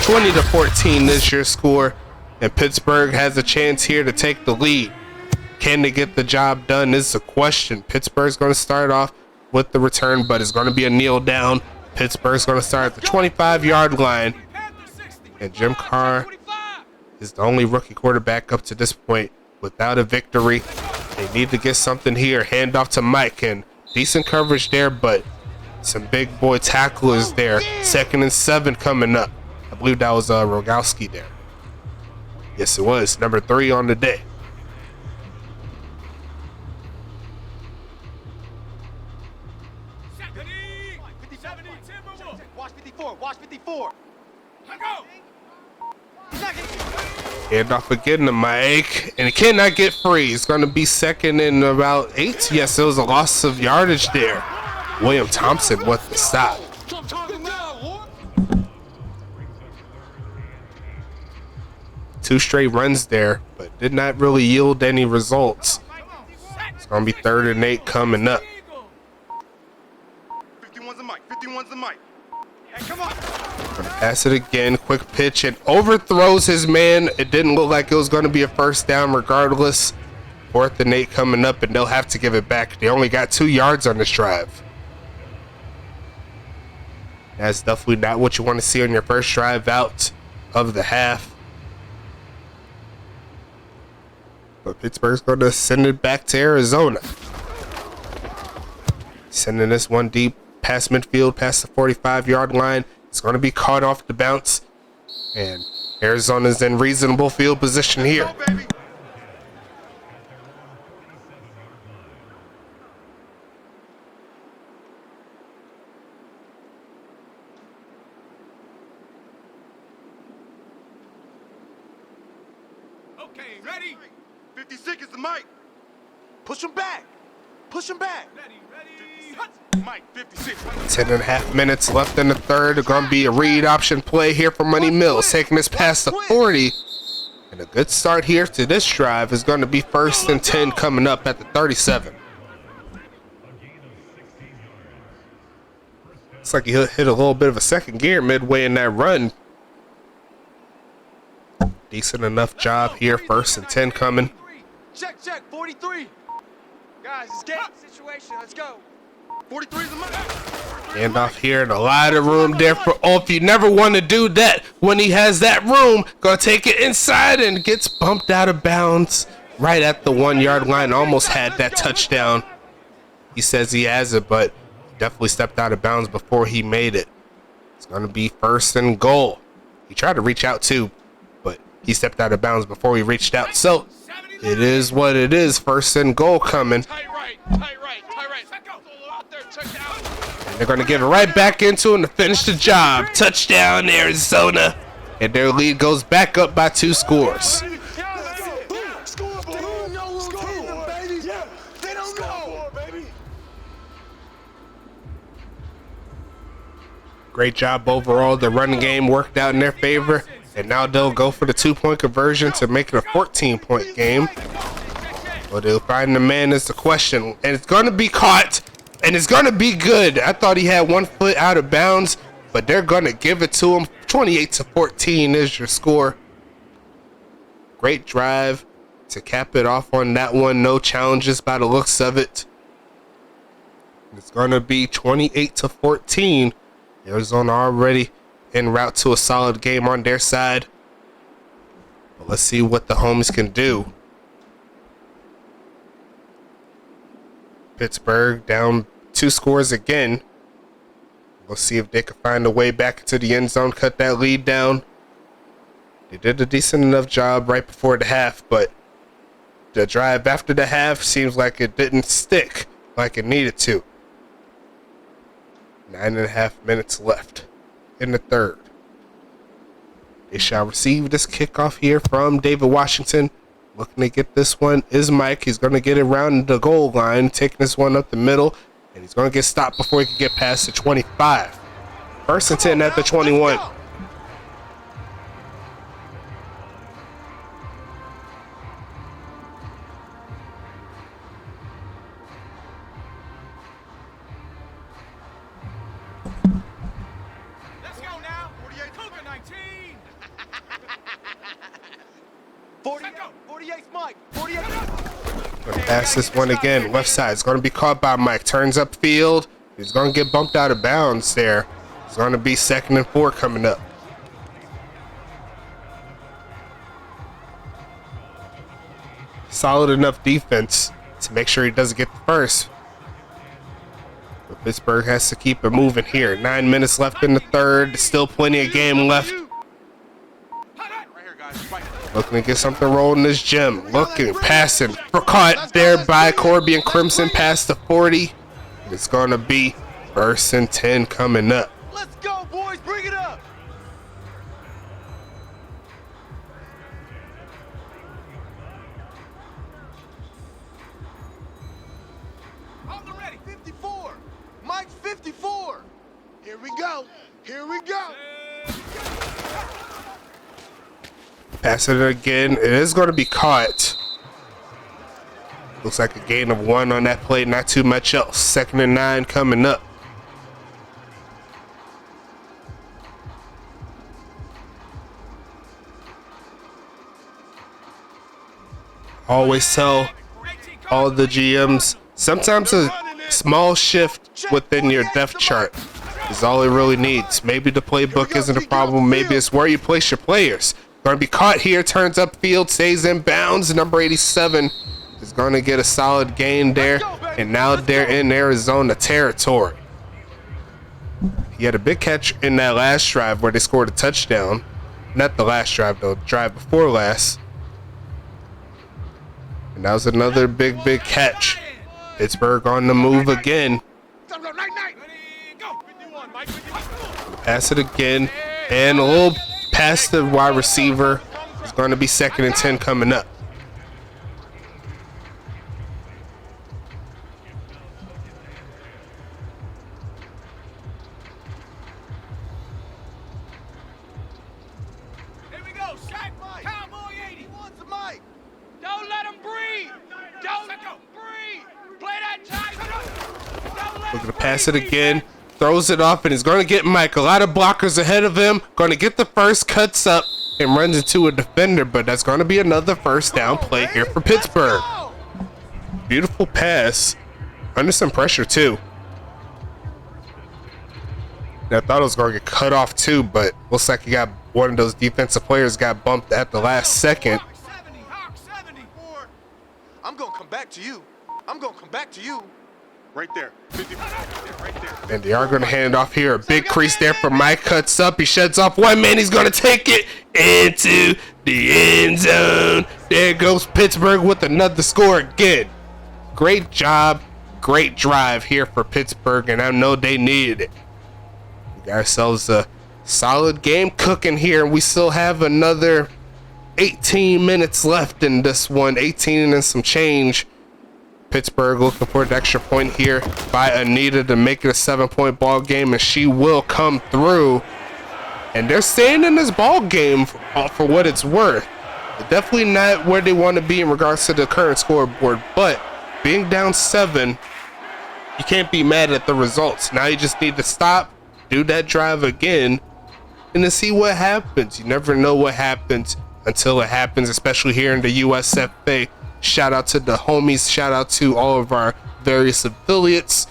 20 to 14 is your score, and Pittsburgh has a chance here to take the lead. Can they get the job done is the question. Pittsburgh's going to start off with the return, but it's going to be a kneel down. Pittsburgh's going to start at the 25-yard line. And Jim Carr is the only rookie quarterback up to this point without a victory. They need to get something here. Handoff to Mike, and decent coverage there, but some big boy tacklers there. 2nd and 7 coming up. I believe that was Rogowski there. Yes, it was. Number 3 on the day. Watch 54. Handoff again to Mike, and he cannot get free. It's going to be 2nd and about 8. Yes, it was a loss of yardage there. William Thompson with the stop. 2 straight runs there, but did not really yield any results. It's going to be 3rd and 8 coming up. 51's the mic. 51's the mic. Come on. Gonna pass it again. Quick pitch and overthrows his man. It didn't look like it was going to be a first down regardless. 4th and 8 coming up, and they'll have to give it back. They only got 2 yards on this drive. That's definitely not what you want to see on your first drive out of the half. But Pittsburgh's going to send it back to Arizona. Sending this one deep past midfield, past the 45-yard line. It's going to be caught off the bounce. And Arizona's in reasonable field position here. Okay, ready? 56 is the mic. Push him back. Push him back. Ready. Mike, 56. 10.5 minutes left in the third. Going to be a read option play here for Money Mills, taking this past the 40. And a good start here to this drive is going to be 1st and 10 coming up at the 37. Looks like he hit a little bit of a second gear midway in that run. Decent enough job here. 1st and 10 coming. Check, 43. Guys, it's game situation. Let's go. 43 is the mic. Handoff here and a lot of room there for Ulf. You never want to do that when he has that room. Gonna take it inside and gets bumped out of bounds right at the 1-yard line. Almost had that touchdown. He says he has it, but definitely stepped out of bounds before he made it. It's gonna be 1st and goal. He tried to reach out too, but he stepped out of bounds before he reached out. So it is what it is. 1st and goal coming. Tight right. Out there, check it out. They're going to give it right back into him to finish the job. Touchdown, Arizona. and their lead goes back up by 2 scores. Great job overall. The running game worked out in their favor, and now they'll go for the 2-point conversion to make it a 14-point game. Well, they'll find the man is the question, and it's going to be caught, and it's going to be good. I thought he had 1 foot out of bounds, but they're going to give it to him. 28-14 is your score. Great drive to cap it off on that one. No challenges by the looks of it. It's going to be 28-14. Arizona already en route to a solid game on their side. But let's see what the homies can do. Pittsburgh down 2 scores again. We'll see if they can find a way back into the end zone, cut that lead down. They did a decent enough job right before the half, but the drive after the half seems like it didn't stick like it needed to. 9.5 minutes left in the third. They shall receive this kickoff here from David Washington. Looking to get this one is Mike. He's going to get it around the goal line, taking this one up the middle, and he's going to get stopped before he can get past the 25. 1st and 10 at the 21. Let's go now. 48 Cougar 19. 48 Mike. 48. Gonna pass this one again. Left side. It's going to be caught by Mike. Turns upfield. He's going to get bumped out of bounds there. It's going to be 2nd and 4 coming up. Solid enough defense to make sure he doesn't get the first. But Pittsburgh has to keep it moving here. 9 minutes left in the third. Still plenty of game left. Looking to get something rolling this gym. Looking, passing, for caught there by Corby and Crimson past the 40. It's going to be 1st and 10 coming up. Let's go, boys. Bring it up. On the ready. 54. Mike's 54. Here we go. Here we go. Pass it again. It is going to be caught. Looks like a gain of 1 on that play. Not too much else. 2nd and 9 coming up. Always tell all the GMs, sometimes a small shift within your depth chart is all it really needs. Maybe the playbook isn't a problem. Maybe it's where you place your players. Going to be caught here, turns upfield, stays in bounds. Number 87 is going to get a solid gain there, and now they're in Arizona territory. He had a big catch in that last drive where they scored a touchdown. Not the last drive, though, the drive before last. And that was another big catch. Pittsburgh on the move again. Pass it again, and a little past the wide receiver. It's going to be 2nd and 10 coming up. Here we go. Sack Mike. Cowboy 80. He wants the Mike. Don't let him breathe. Don't let him breathe. Play that tight. Looking to pass it again. Throws it off, and he's going to get Mike. A lot of blockers ahead of him. Going to get the first, cuts up, and runs into a defender, but that's going to be another 1st down play here for Pittsburgh. Beautiful pass. Under some pressure, too. I thought it was going to get cut off, too, but looks like he got one of those defensive players got bumped at the last second. I'm going to come back to you. I'm going to come back to you. Right there. 50, right there. And they are going to hand it off here. A big crease there for Mike. Cuts up. He sheds off one man. He's going to take it into the end zone. There goes Pittsburgh with another score again. Great job. Great drive here for Pittsburgh, and I know they needed it. We got ourselves a Solid game cooking here. We still have another 18 minutes left in this one. 18 and some change. Pittsburgh looking for an extra point here by Anita to make it a 7-point ball game, and she will come through. And they're staying in this ball game for what it's worth. Definitely not where they want to be in regards to the current scoreboard, but being down 7, you can't be mad at the results. Now you just need to stop, do that drive again, and to see what happens. You never know what happens until it happens, especially here in the USFA. Shout out to the homies, shout out to all of our various affiliates.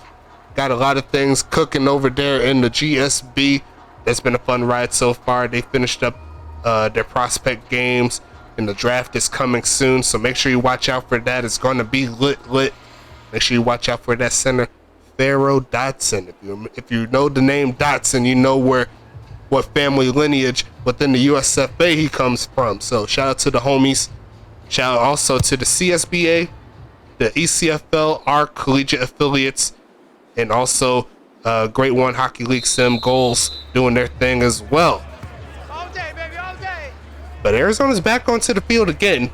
Got a lot of things cooking over there in the GSB. It's been a fun ride so far. They finished up their prospect games, and the draft is coming soon, so make sure you watch out for that. It's going to be lit. Make sure you watch out for that center, Pharaoh Dotson. If you know the name Dotson, you know what family lineage within the USFA he comes from. So shout out to the homies. Shout out also to the CSBA, the ECFL, our collegiate affiliates, and also Great One Hockey League Sim Goals doing their thing as well. All day, baby, all day. But Arizona's back onto the field again.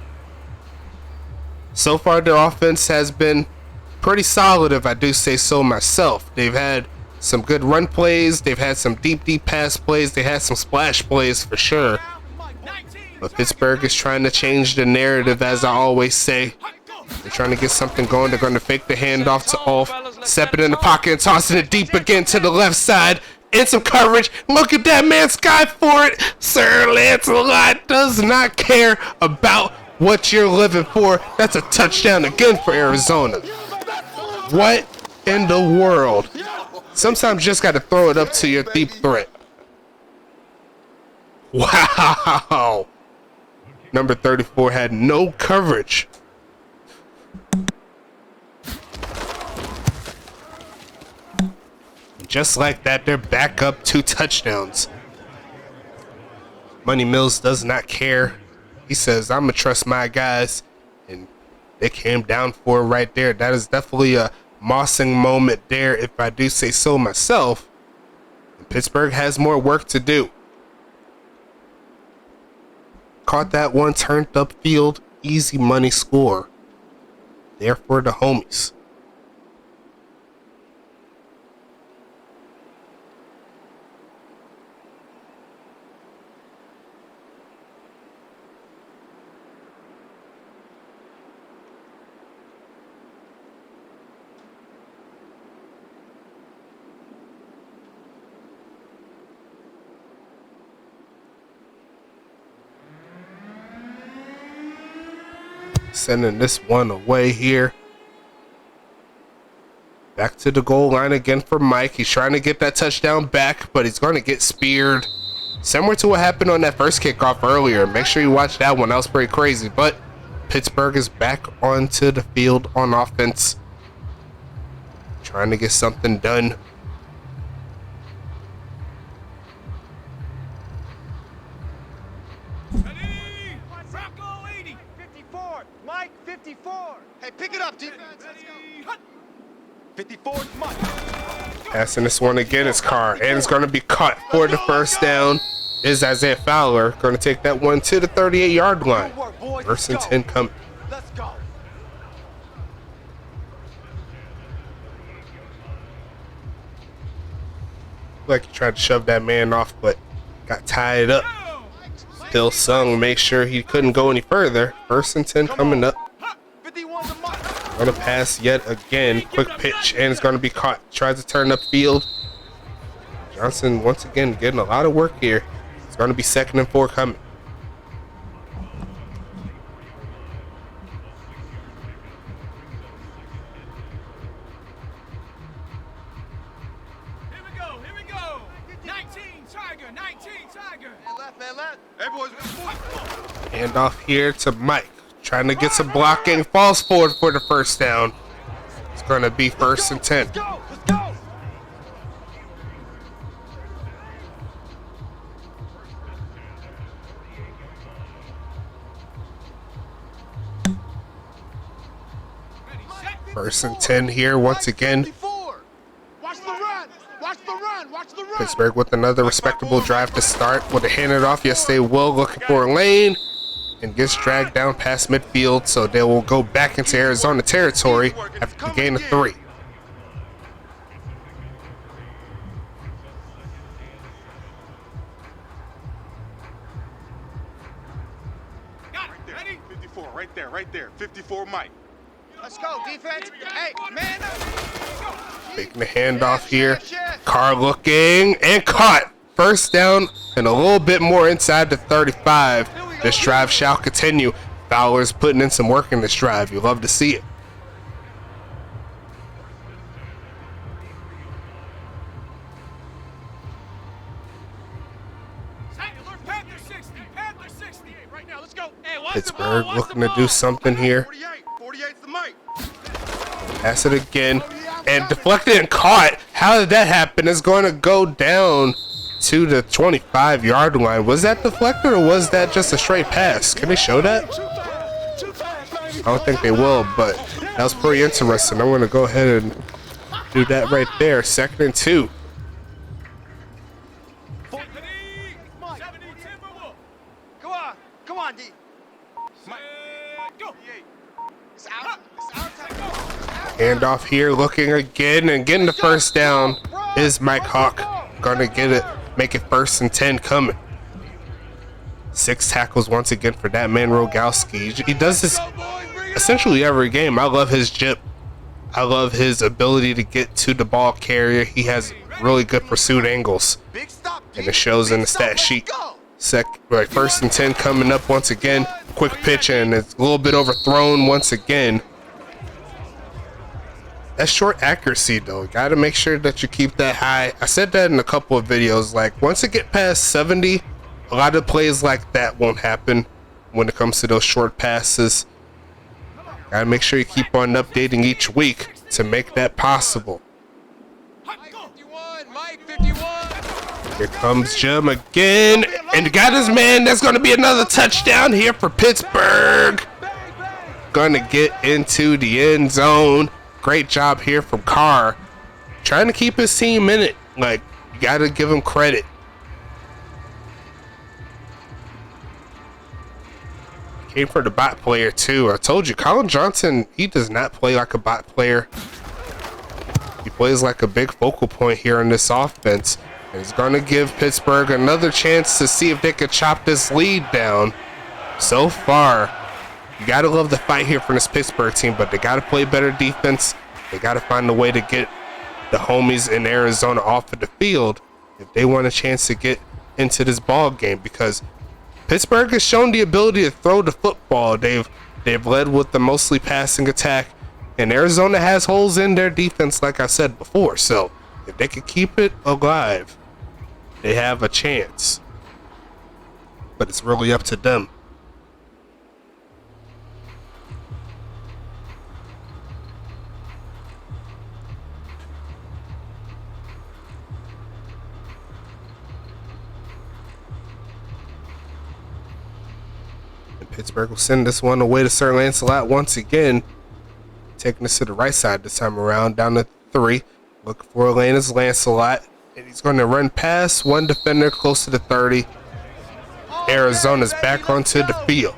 So far, their offense has been pretty solid, if I do say so myself. They've had some good run plays. They've had some deep pass plays. They had some splash plays for sure. But Pittsburgh is trying to change the narrative, as I always say. They're trying to get something going. They're going to fake the handoff to Ulf, step it in the pocket and tossing it deep again to the left side. In some coverage. Look at that man, sky for it. Sir Lancelot does not care about what you're living for. That's a touchdown again for Arizona. What in the world? Sometimes you just got to throw it up to your deep threat. Wow. Number 34 had no coverage. Just like that, they're back up 2 touchdowns. Money Mills does not care. He says, I'm going to trust my guys. And they came down for it right there. That is definitely a mossing moment there, if I do say so myself. And Pittsburgh has more work to do. Caught that one, turned upfield, easy money score. There for the homies. Sending this one away here. Back to the goal line again for Mike. He's trying to get that touchdown back, but he's going to get speared. Similar to what happened on that first kickoff earlier. Make sure you watch that one. That was pretty crazy. But Pittsburgh is back onto the field on offense. Trying to get something done. Mike, 54. Hey, pick it up, defense. Let's go. 54 is Mike. Passing this one again is Carr, and it's going to be caught for the first down. Is Isaiah Fowler going to take that one to the 38-yard line? First and 10 coming. Let's go. Like he tried to shove that man off, but got tied up. Still Sung make sure he couldn't go any further. First and 10 coming up. Gonna pass yet again. Quick pitch, and it's gonna be caught. Tries to turn upfield. Johnson once again getting a lot of work here. It's gonna be 2nd and 4 coming. Here we go. 19 Tiger. Man, left. Hey, boys. Hand off here to Mike. Trying to get some blocking. Falls forward for the first down. It's going to be 1st and 10. Let's go. First and 10 here once again. Watch the run. Watch the run. Watch the Pittsburgh with another respectable drive to start. With a hand it off, yes they will, looking for a lane. And gets dragged down past midfield, so they will go back into Arizona territory after the gain of 3. Right there. 54, Mike. Let's go, defense. Hey, man up. Making the handoff here. Carr looking and caught. First down and a little bit more inside the 35. This drive shall continue. Fowler's putting in some work in this drive. You love to see it. Pittsburgh looking to do something here. 48's the mic. Pass it again and deflected and caught. How did that happen? It's going to go down to the 25-yard line. Was that deflected or was that just a straight pass? Can they show that? I don't think they will, but that was pretty interesting. I'm going to go ahead and do that right there. 2nd and 2. Come on, D. Handoff here, looking again and getting the first down is Mike Hawk. Gonna get it, make it 1st and 10 coming. 6 tackles once again for that man Rogowski. He does this essentially every game. I love his jip. I love his ability to get to the ball carrier. He has really good pursuit angles, and it shows in the stat sheet. 1st and 10 coming up once again. Quick pitch and it's a little bit overthrown once again. That's short accuracy though. Got to make sure that you keep that high. I said that in a couple of videos. Like once it get past 70, a lot of plays like that won't happen when it comes to those short passes. Got to make sure you keep on updating each week to make that possible. Here comes Jim again, and got his man. That's going to be another touchdown here for Pittsburgh. Going to get into the end zone. Great job here from Carr. Trying to keep his team in it. Like, you got to give him credit. Came for the bot player, too. I told you, Colin Johnson, he does not play like a bot player. He plays like a big focal point here in this offense. And he's going to give Pittsburgh another chance to see if they could chop this lead down. So far, you got to love the fight here from this Pittsburgh team, but they got to play better defense. They got to find a way to get the homies in Arizona off of the field if they want a chance to get into this ball game, because Pittsburgh has shown the ability to throw the football. They've led with the mostly passing attack, and Arizona has holes in their defense, like I said before. So if they could keep it alive, they have a chance. But it's really up to them. Pittsburgh will send this one away to Sir Lancelot once again. Taking us to the right side this time around, down to 3. Looking for a lane is Lancelot. And he's going to run past one defender close to the 30. Arizona's back onto the field.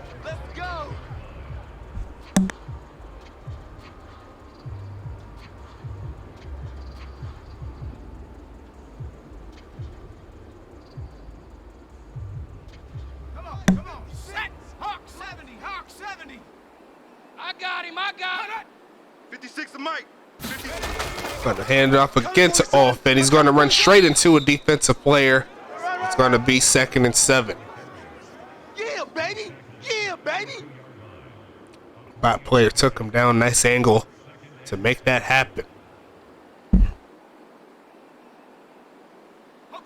I got it. 56 to Mike. Going to hand it off again to Off, and he's going to run straight into a defensive player. It's going to be 2nd and 7. Yeah, baby. Yeah, baby. Bot player took him down. Nice angle to make that happen.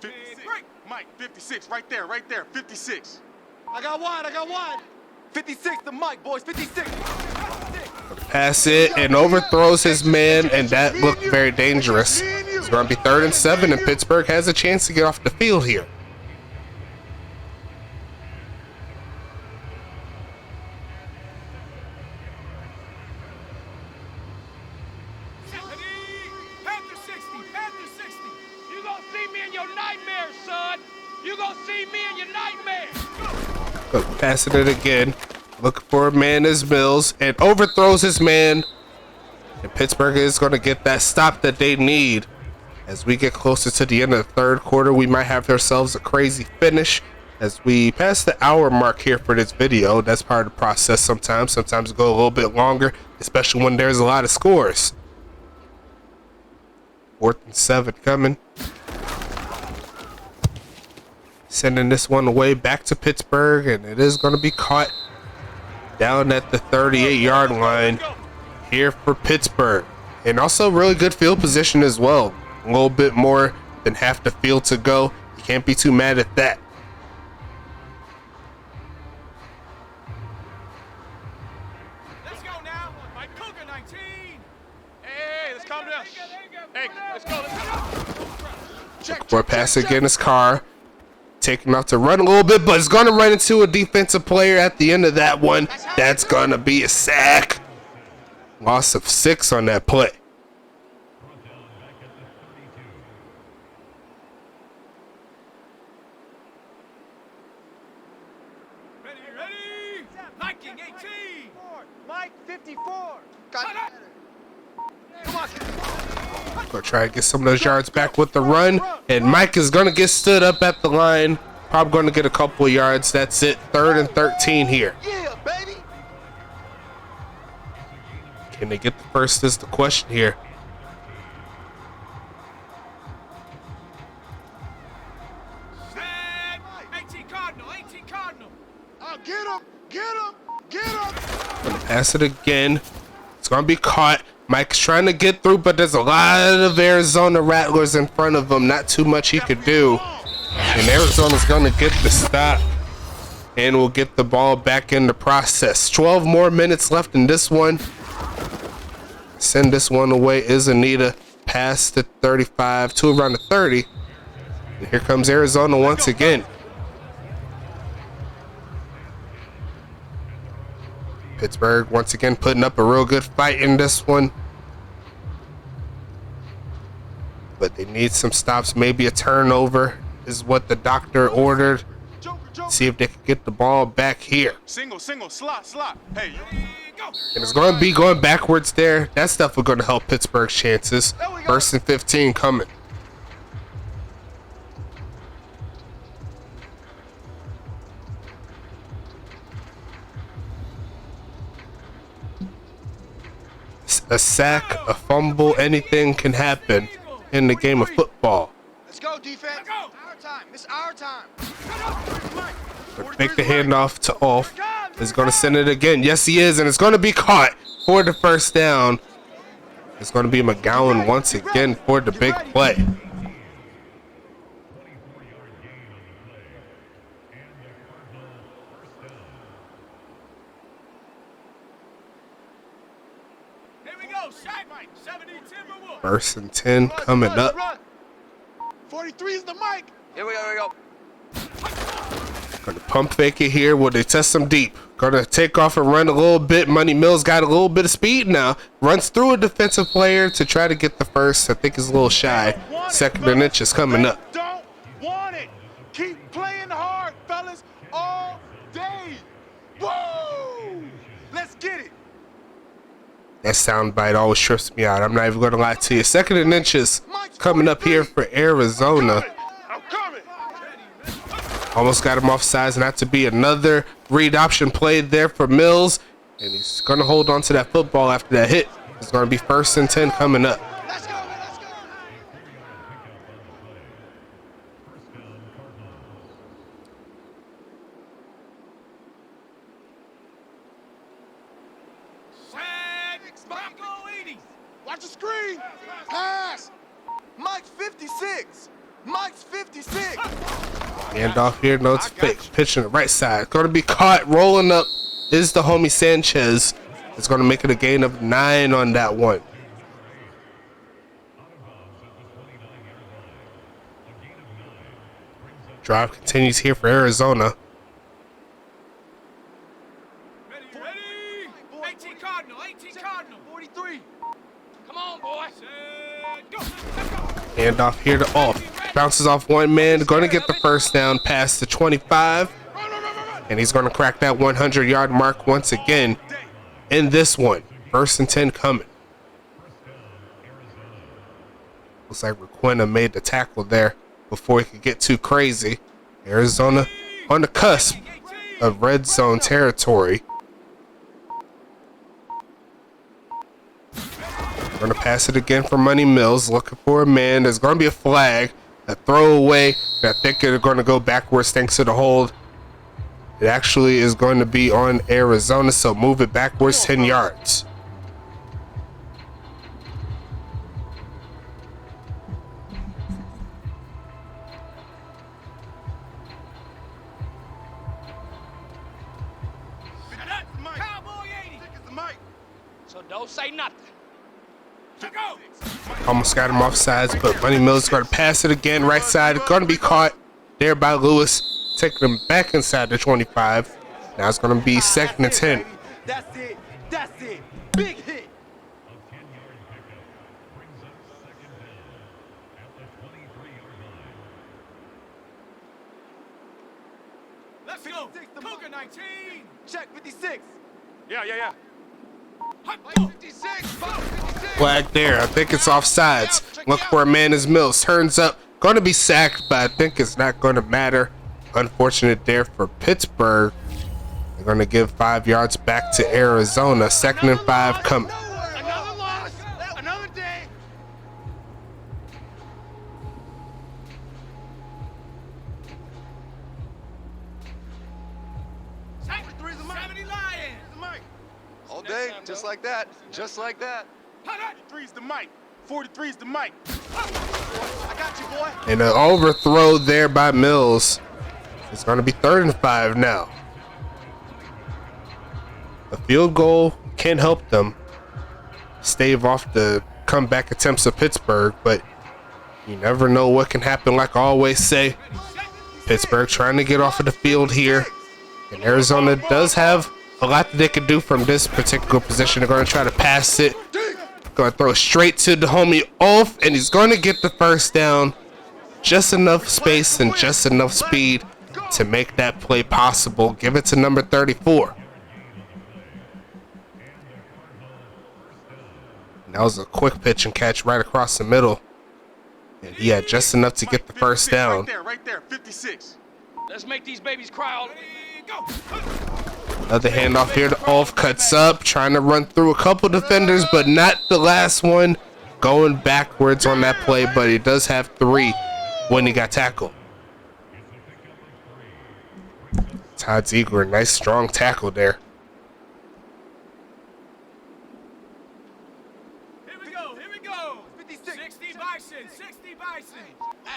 56. Mike, 56. Right there. 56. I got one. 56 to Mike, boys. 56. Pass it and overthrows his man, and that looked very dangerous. It's going to be 3rd and 7, and Pittsburgh has a chance to get off the field here. You gonna see me in your night. go see me in your nightmare. But passing it again. Looking for a man is Mills and overthrows his man. And Pittsburgh is going to get that stop that they need. As we get closer to the end of the third quarter, we might have ourselves a crazy finish. As we pass the hour mark here for this video, that's part of the process sometimes. Sometimes it go a little bit longer, especially when there's a lot of scores. 4th and 7 coming. Sending this one away back to Pittsburgh, and it is going to be caught down at the 38-yard line here for Pittsburgh. And also really good field position as well. A little bit more than half the field to go. You can't be too mad at that. Let's go now. Mike Cougar 19. Hey, let's calm down. Hey, let's go. For a pass against Carr. Taking off to run a little bit, but it's going to run into a defensive player at the end of that one. That's going to be a sack. Loss of 6 on that play. Ready. Liking 18. Mike 54. Gonna try to get some of those yards back with the run, and Mike is gonna get stood up at the line. Probably gonna get a couple of yards. That's it. 3rd and 13 here. Yeah, baby. Can they get the first is the question here. Set. 18 Cardinal. 18 Cardinal. Get him. Get him. Get him. Gonna pass it again. It's gonna be caught. Mike's trying to get through, but there's a lot of Arizona Rattlers in front of him. Not too much he could do. And Arizona's gonna get the stop. And we'll get the ball back in the process. 12 more minutes left in this one. Send this one away is Anita. Past the 35 to around the 30. And here comes Arizona once again. Pittsburgh once again putting up a real good fight in this one. But they need some stops. Maybe a turnover is what the doctor ordered. See if they can get the ball back here. Single, slot. Hey, And it's going to be going backwards there. That stuff is going to help Pittsburgh's chances. 1st and 15 coming. A sack, a fumble, anything can happen in the game of football. Let's go, defense. Our time. It's our time. Make the handoff to Off. Is going to send it again. Yes, he is, and it's going to be caught for the first down. It's going to be McGowan once again for the big play. First and 10 coming up. 43 is the mic. Here we go. Gonna pump fake it here. Will they test them deep? Gonna take off and run a little bit. Money Mills got a little bit of speed now. Runs through a defensive player to try to get the first. I think he's a little shy. 2nd and inches coming up. Don't want it. Keep playing hard, fellas, all day. Woo! Let's get it. That soundbite always trips me out. I'm not even going to lie to you. 2nd and inches coming up here for Arizona. I'm coming. Almost got him off sides. Not to be another read option played there for Mills. And he's going to hold on to that football after that hit. It's going to be 1st and 10 coming up. Let's go. Let's go. Watch the screen. Pass. Mike's 56. Mike's 56. Hand off here. No, it's fake. Pitching the right side. Going to be caught. Rolling up is the homie Sanchez. It's going to make it a gain of 9 on that one. Drive continues here for Arizona. Ready. 18 Cardinal. 43. Come on, boy. Set, go. Hand off here to Off. Bounces off one man. Going to get the first down past the 25. And he's going to crack that 100-yard mark once again in this one. 1st and 10 coming. Looks like Requena made the tackle there before he could get too crazy. Arizona on the cusp of red zone territory. Going to pass it again for Money Mills. Looking for a man. There's going to be a flag. A throwaway. I think they're going to go backwards thanks to the hold. It actually is going to be on Arizona, so move it backwards 10 yards. So don't say nothing. Almost got him off sides, but Money Mills is going to pass it again. Right side. Going to be caught there by Lewis. Taking him back inside the 25. Now it's going to be 2nd and 10. That's it. That's it. Big hit. Let's go. Cougar 19. Check 56. Yeah. 56, 56. Flag there. I think it's offsides. Look for a man as Mills. Turns up. Going to be sacked, but I think it's not going to matter. Unfortunate there for Pittsburgh. They're going to give 5 yards back to Arizona. 2nd and 5 coming. Another loss. Another day. All day, just like that. Just like that. 43's the mic. 43's the mic. I got you, boy. And an overthrow there by Mills. It's going to be 3rd and 5 now. A field goal can help them stave off the comeback attempts of Pittsburgh, but you never know what can happen. Like I always say, Pittsburgh trying to get off of the field here. And Arizona does have a lot that they can do from this particular position. They're going to try to pass it. Going to throw straight to the homie off, and he's going to get the first down. Just enough space and just enough speed to make that play possible. Give it to number 34. And that was a quick pitch and catch right across the middle. And he had just enough to get the first down. Right there, 56. Let's make these babies cry all Another handoff here to Ulf. Cuts up, trying to run through a couple defenders, but not the last one. Going backwards on that play, but he does have 3 when he got tackled. Todd Ziegler, nice strong tackle there. Here we go. 60 Bison.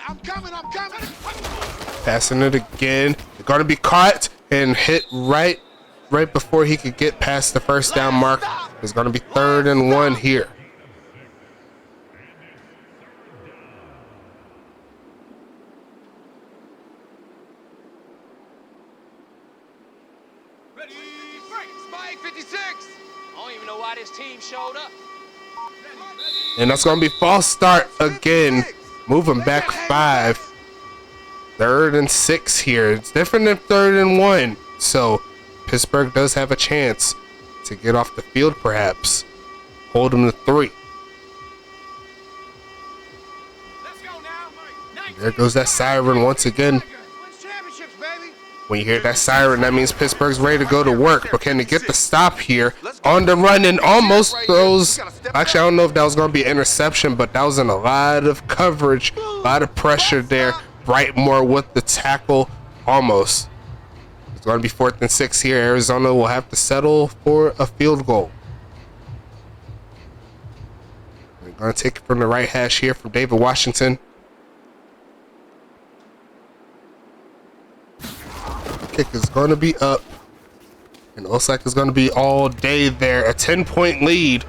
I'm coming. Passing it again. They're going to be caught and hit right before he could get past the first down mark. It's going to be 3rd and 1 here. ready. Spike 56. I don't even know why this team showed up. And that's going to be false start again. Moving back 5. 3rd and 6 here. It's different than 3rd and 1. So Pittsburgh does have a chance to get off the field perhaps. Hold them to 3. Let's go now. There goes that siren once again. Championships, baby. When you hear that siren, that means Pittsburgh's ready to go to work. But can they get the stop here? On the run and almost throws. Actually, I don't know if that was going to be an interception, but that was in a lot of coverage, a lot of pressure there. Brightmore with the tackle, almost. It's going to be 4th and 6 here. Arizona will have to settle for a field goal. They're going to take it from the right hash here from David Washington. Kick is going to be up. And it looks like it's going to be all day there. A 10-point lead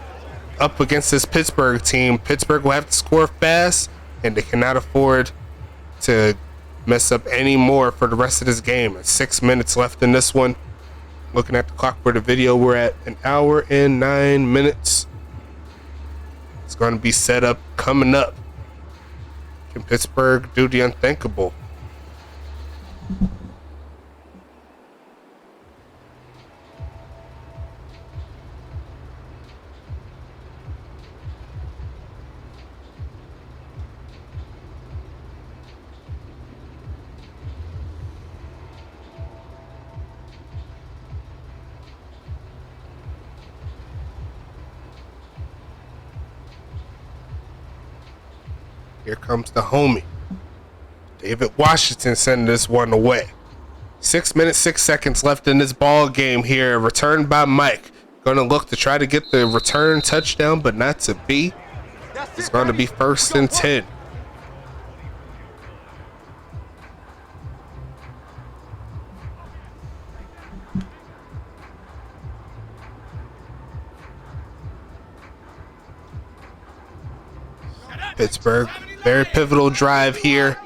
up against this Pittsburgh team. Pittsburgh will have to score fast, and they cannot afford to mess up any more for the rest of this game. 6 minutes left in this one. Looking at the clock for the video, we're at 1 hour and 9 minutes. It's going to be set up coming up Can Pittsburgh do the unthinkable? Here comes the homie. David Washington sending this one away. 6 minutes, 6 seconds left in this ball game here. Returned by Mike. Gonna look to try to get the return touchdown, but not to be. It's going to be 1st and 10. Pittsburgh, very pivotal drive here.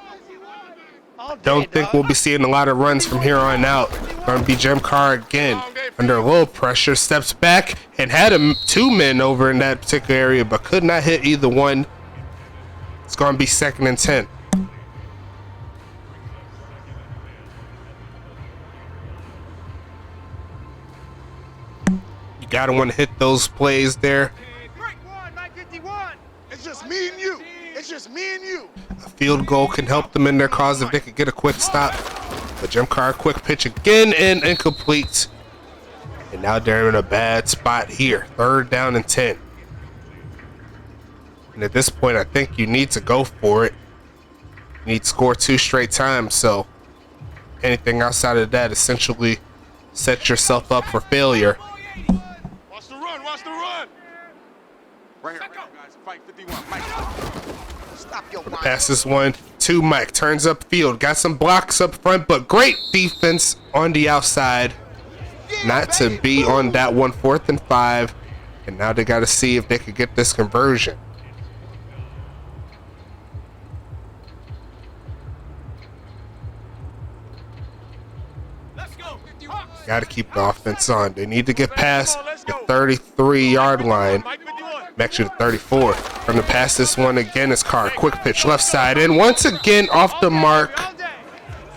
Don't think we'll be seeing a lot of runs from here on out. Going to be Jim Carr again under a little pressure, steps back and had two men over in that particular area, but could not hit either one. It's going to be 2nd and 10. You gotta want to hit those plays there. It's just me and you. It's just me and you. A field goal can help them in their cause if they could get a quick stop. But Jim Carr, quick pitch again and incomplete. And now they're in a bad spot here. 3rd down and 10. And at this point, I think you need to go for it. You need to score 2 straight times. So anything outside of that essentially sets yourself up for failure. Watch the run. Watch the run. Right here, guys. Fight 51. Mike. Stop your mind. Pass this one to Mike. Turns upfield. Got some blocks up front, but great defense on the outside. Not to be on that one. 4th and 5. And now they got to see if they could get this conversion. Got to keep the offense on. They need to get past the 33-yard line. Actually, the 34. From the pass, this one again is Carr. Quick pitch, left side, and once again off the mark.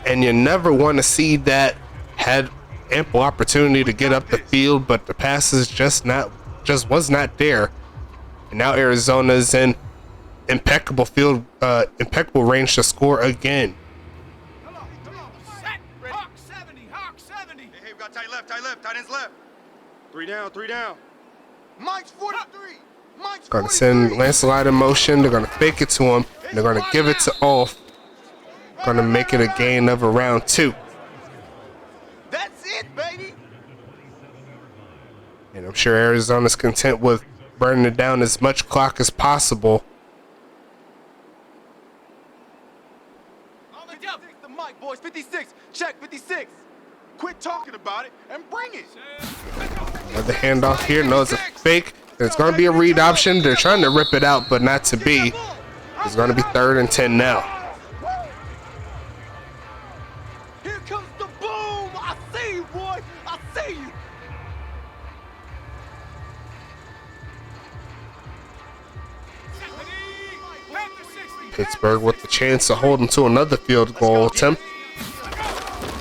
And you never want to see that. Had ample opportunity to get up the field, but the pass is just was not there. And now Arizona's in impeccable range to score again. Tight ends left. 3 down, 3 down. Mike's 43. Mike's Gonna send Lancelot in motion. They're gonna fake it to him. And they're gonna give it to Ulf. Gonna make it a gain of around 2. That's it, baby. And I'm sure Arizona's content with burning it down as much clock as possible. The Mike, boys. 56. Check 56. Quit talking about it and bring it. Another handoff here. No, it's a fake. There's going to be a read option. They're trying to rip it out, but not to be. It's going to be 3rd and 10 now. Here comes the boom. I see you, boy. I see you. Pittsburgh with the chance to hold them to another field goal attempt.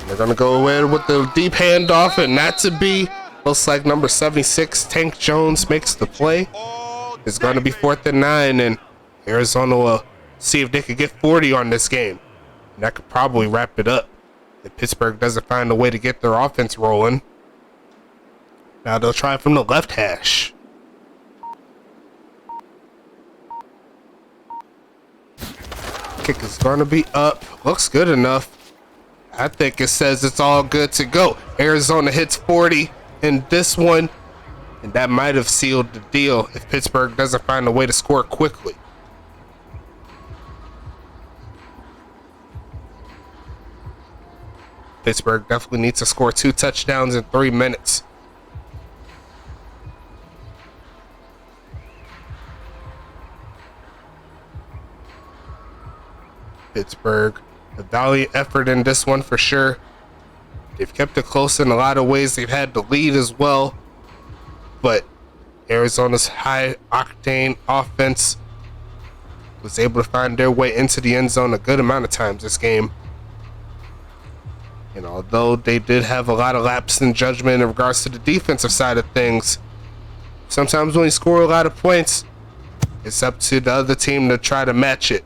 They're going to go in with the deep handoff and not to be. Looks like number 76, Tank Jones, makes the play. It's going to be 4th and 9, and Arizona will see if they could get 40 on this game. And that could probably wrap it up if Pittsburgh doesn't find a way to get their offense rolling. Now they'll try from the left hash. Kick is going to be up. Looks good enough. I think it says it's all good to go. Arizona hits 40 in this one, and that might have sealed the deal if Pittsburgh doesn't find a way to score quickly. Pittsburgh definitely needs to score 2 touchdowns in 3 minutes. Pittsburgh, a valiant effort in this one for sure. They've kept it close in a lot of ways. They've had the lead as well. But Arizona's high-octane offense was able to find their way into the end zone a good amount of times this game. And although they did have a lot of lapse in judgment in regards to the defensive side of things, sometimes when you score a lot of points, it's up to the other team to try to match it.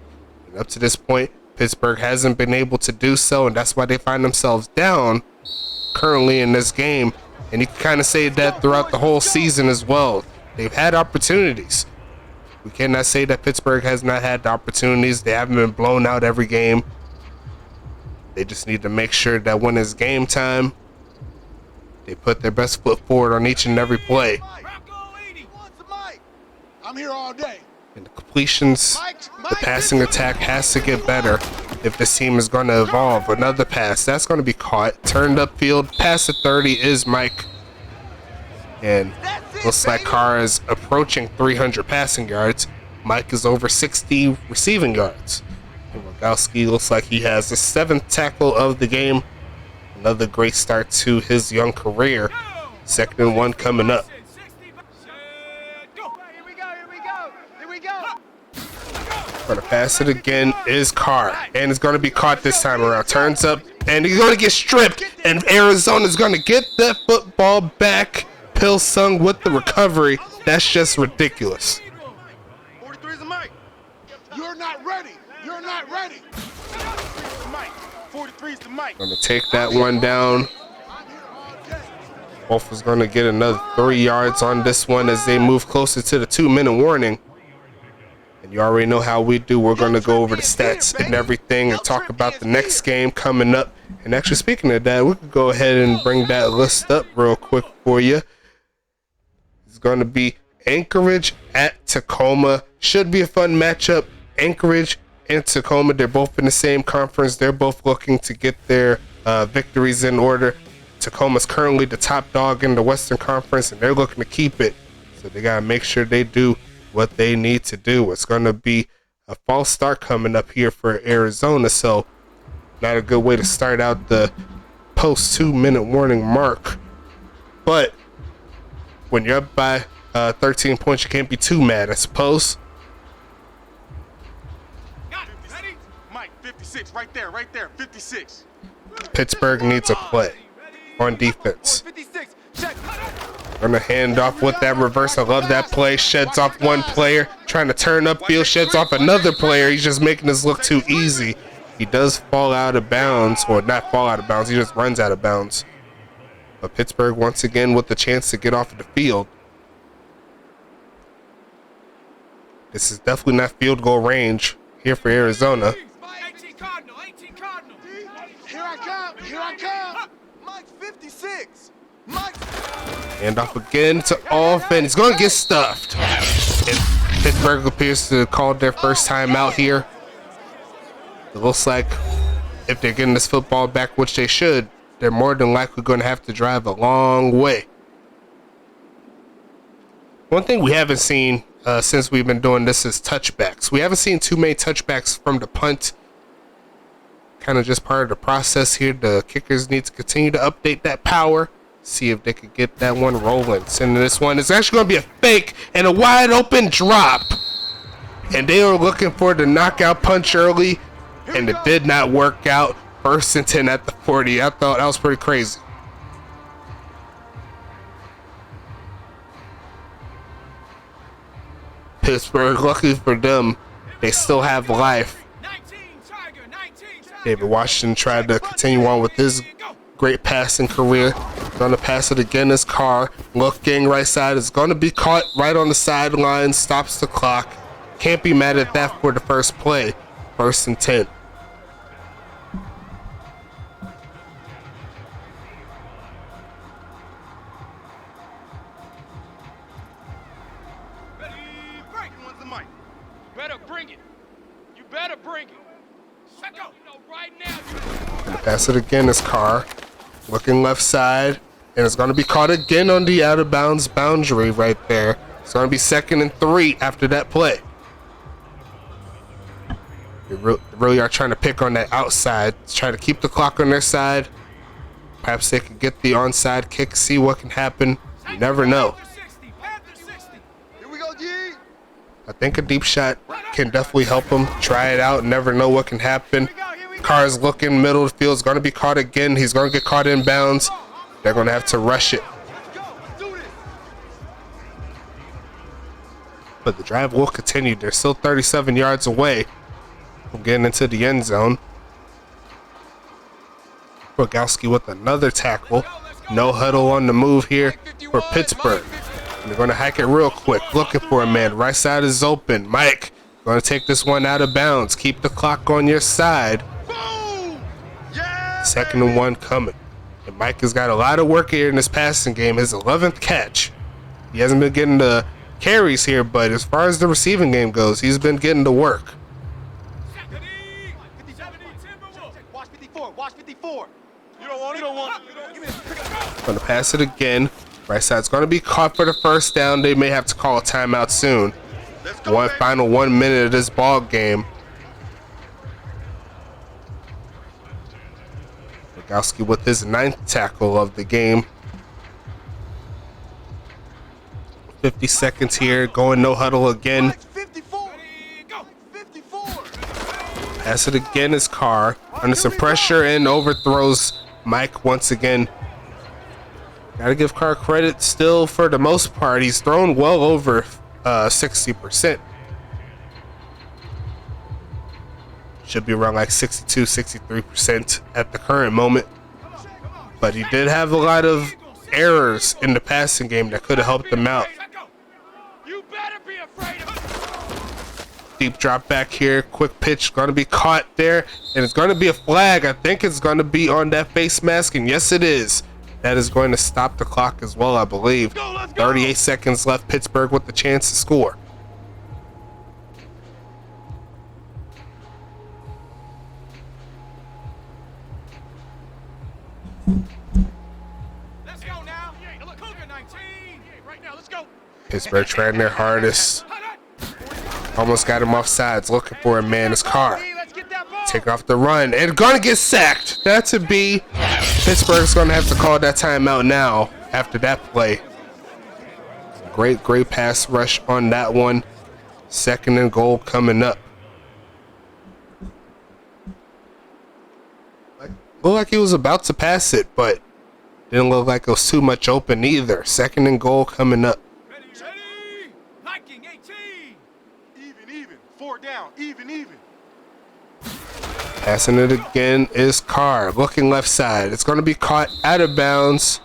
And up to this point, Pittsburgh hasn't been able to do so, and that's why they find themselves down currently in this game. And you can kind of say that throughout the whole season as well. They've had opportunities. We cannot say that Pittsburgh has not had the opportunities. They haven't been blown out every game. They just need to make sure that when it's game time, they put their best foot forward on each and every play. I'm here all day. And the completions, the passing attack has to get better if this team is going to evolve. Another pass, that's going to be caught. Turned upfield, past the 30 is Mike. And looks like Carr is approaching 300 passing yards. Mike is over 60 receiving yards. And Rogowski looks like he has the 7th tackle of the game. Another great start to his young career. 2nd and 1 coming up. Going to pass it again is Carr, and it's going to be caught this time around. Turns up, and he's going to get stripped, and Arizona's going to get that football back. Pilsung with the recovery. That's just ridiculous. 43's the mic. You're not ready. You're not ready. 43's the mic. Going to take that one down. Wolf is going to get another 3 yards on this one as they move closer to the 2-minute warning. And you already know how we do. We're going to go over the stats and everything and talk about the next game coming up. And actually, speaking of that, we could go ahead and bring that list up real quick for you. It's going to be Anchorage at Tacoma. Should be a fun matchup. Anchorage and Tacoma, they're both in the same conference. They're both looking to get their victories in order. Tacoma's currently the top dog in the Western Conference, and they're looking to keep it. So they got to make sure they do what they need to do. It's going to be a false start coming up here for Arizona, so not a good way to start out the post 2-minute warning mark. But when you're up by 13 points, you can't be too mad, I suppose. Mike, 56, right there, 56. Pittsburgh needs a play on defense. 56, check. Gonna hand off with that reverse. I love that play. Sheds off one player, trying to turn upfield, sheds off another player. He's just making this look too easy. He does fall out of bounds, or not fall out of bounds, he just runs out of bounds. But Pittsburgh once again with the chance to get off of the field. This is definitely not field goal range here for Arizona. 18 Cardinal, 18 Cardinal. Here I come. Here I come. Mike's 56. Mike's. Hand off again to Off, and he's going to get stuffed. And Pittsburgh appears to have called their first time out here. It looks like if they're getting this football back, which they should, they're more than likely going to have to drive a long way. One thing we haven't seen since we've been doing this is touchbacks. We haven't seen too many touchbacks from the punt. Kind of just part of the process here. The kickers need to continue to update that power. See if they could get that one rolling. Sending this one. It's actually going to be a fake and a wide open drop. And they were looking for the knockout punch early, and it did not work out. 1st and 10 at the 40. I thought that was pretty crazy. Pittsburgh, lucky for them, they still have life. David Washington tried to continue on with his great passing career. Gonna pass it again as Carr. Looking right side. Is gonna be caught right on the sideline. Stops the clock. Can't be mad at that for the first play. 1st and 10. Better bring it. You better bring it. Go. Right now. Gonna pass it again as Carr. Looking left side. And it's going to be caught again on the out of bounds boundary right there. It's going to be 2nd and 3 after that play. They really are trying to pick on that outside. Try to keep the clock on their side. Perhaps they could get the onside kick, see what can happen. You never know. Here we go, G. I think a deep shot can definitely help him. Try it out. Never know what can happen. Carr's looking. Middle of the field is going to be caught again. He's going to get caught inbounds. They're going to have to rush it. But the drive will continue. They're still 37 yards away from getting into the end zone. Rogowski with another tackle. No huddle on the move here for Pittsburgh. And they're going to hack it real quick. Looking for a man. Right side is open. Mike going to take this one out of bounds. Keep the clock on your side. Second and 1 coming. And Mike has got a lot of work here in this passing game. His 11th catch. He hasn't been getting the carries here, but as far as the receiving game goes, he's been getting to work. Watch 54. Watch 54. You don't want it. You don't want it. Going to pass it again. Right side's going to be caught for the first down. They may have to call a timeout soon. Final 1 minute of this ball game. Rogowski with his 9th tackle of the game. 50 seconds here. Going no huddle again. 54. Pass it again is Carr. Under some pressure and overthrows Mike once again. Gotta give Carr credit still for the most part. He's thrown well over 60%. Should be around like 62, 63% at the current moment. But he did have a lot of errors in the passing game that could have helped him out. You better be afraid of Deep drop back here. Quick pitch. Going to be caught there. And it's going to be a flag. I think it's going to be on that face mask. And yes, it is. That is going to stop the clock as well, I believe. 38 seconds left. Pittsburgh with the chance to score. Let's go now. Look, Cougar 19. Right now, let's go. Pittsburgh trying their hardest. Almost got him off sides. Looking for a man. It's Carr. Take off the run. And going to get sacked. That to be. Pittsburgh's going to have to call that timeout now after that play. Great pass rush on that one. Second and goal coming up. Looked like he was about to pass it, but didn't look like it was too much open either. Second and goal coming up. Ready. Liking 18. Even. 4 down. Even. Passing it again is Carr. Looking left side. It's going to be caught out of bounds.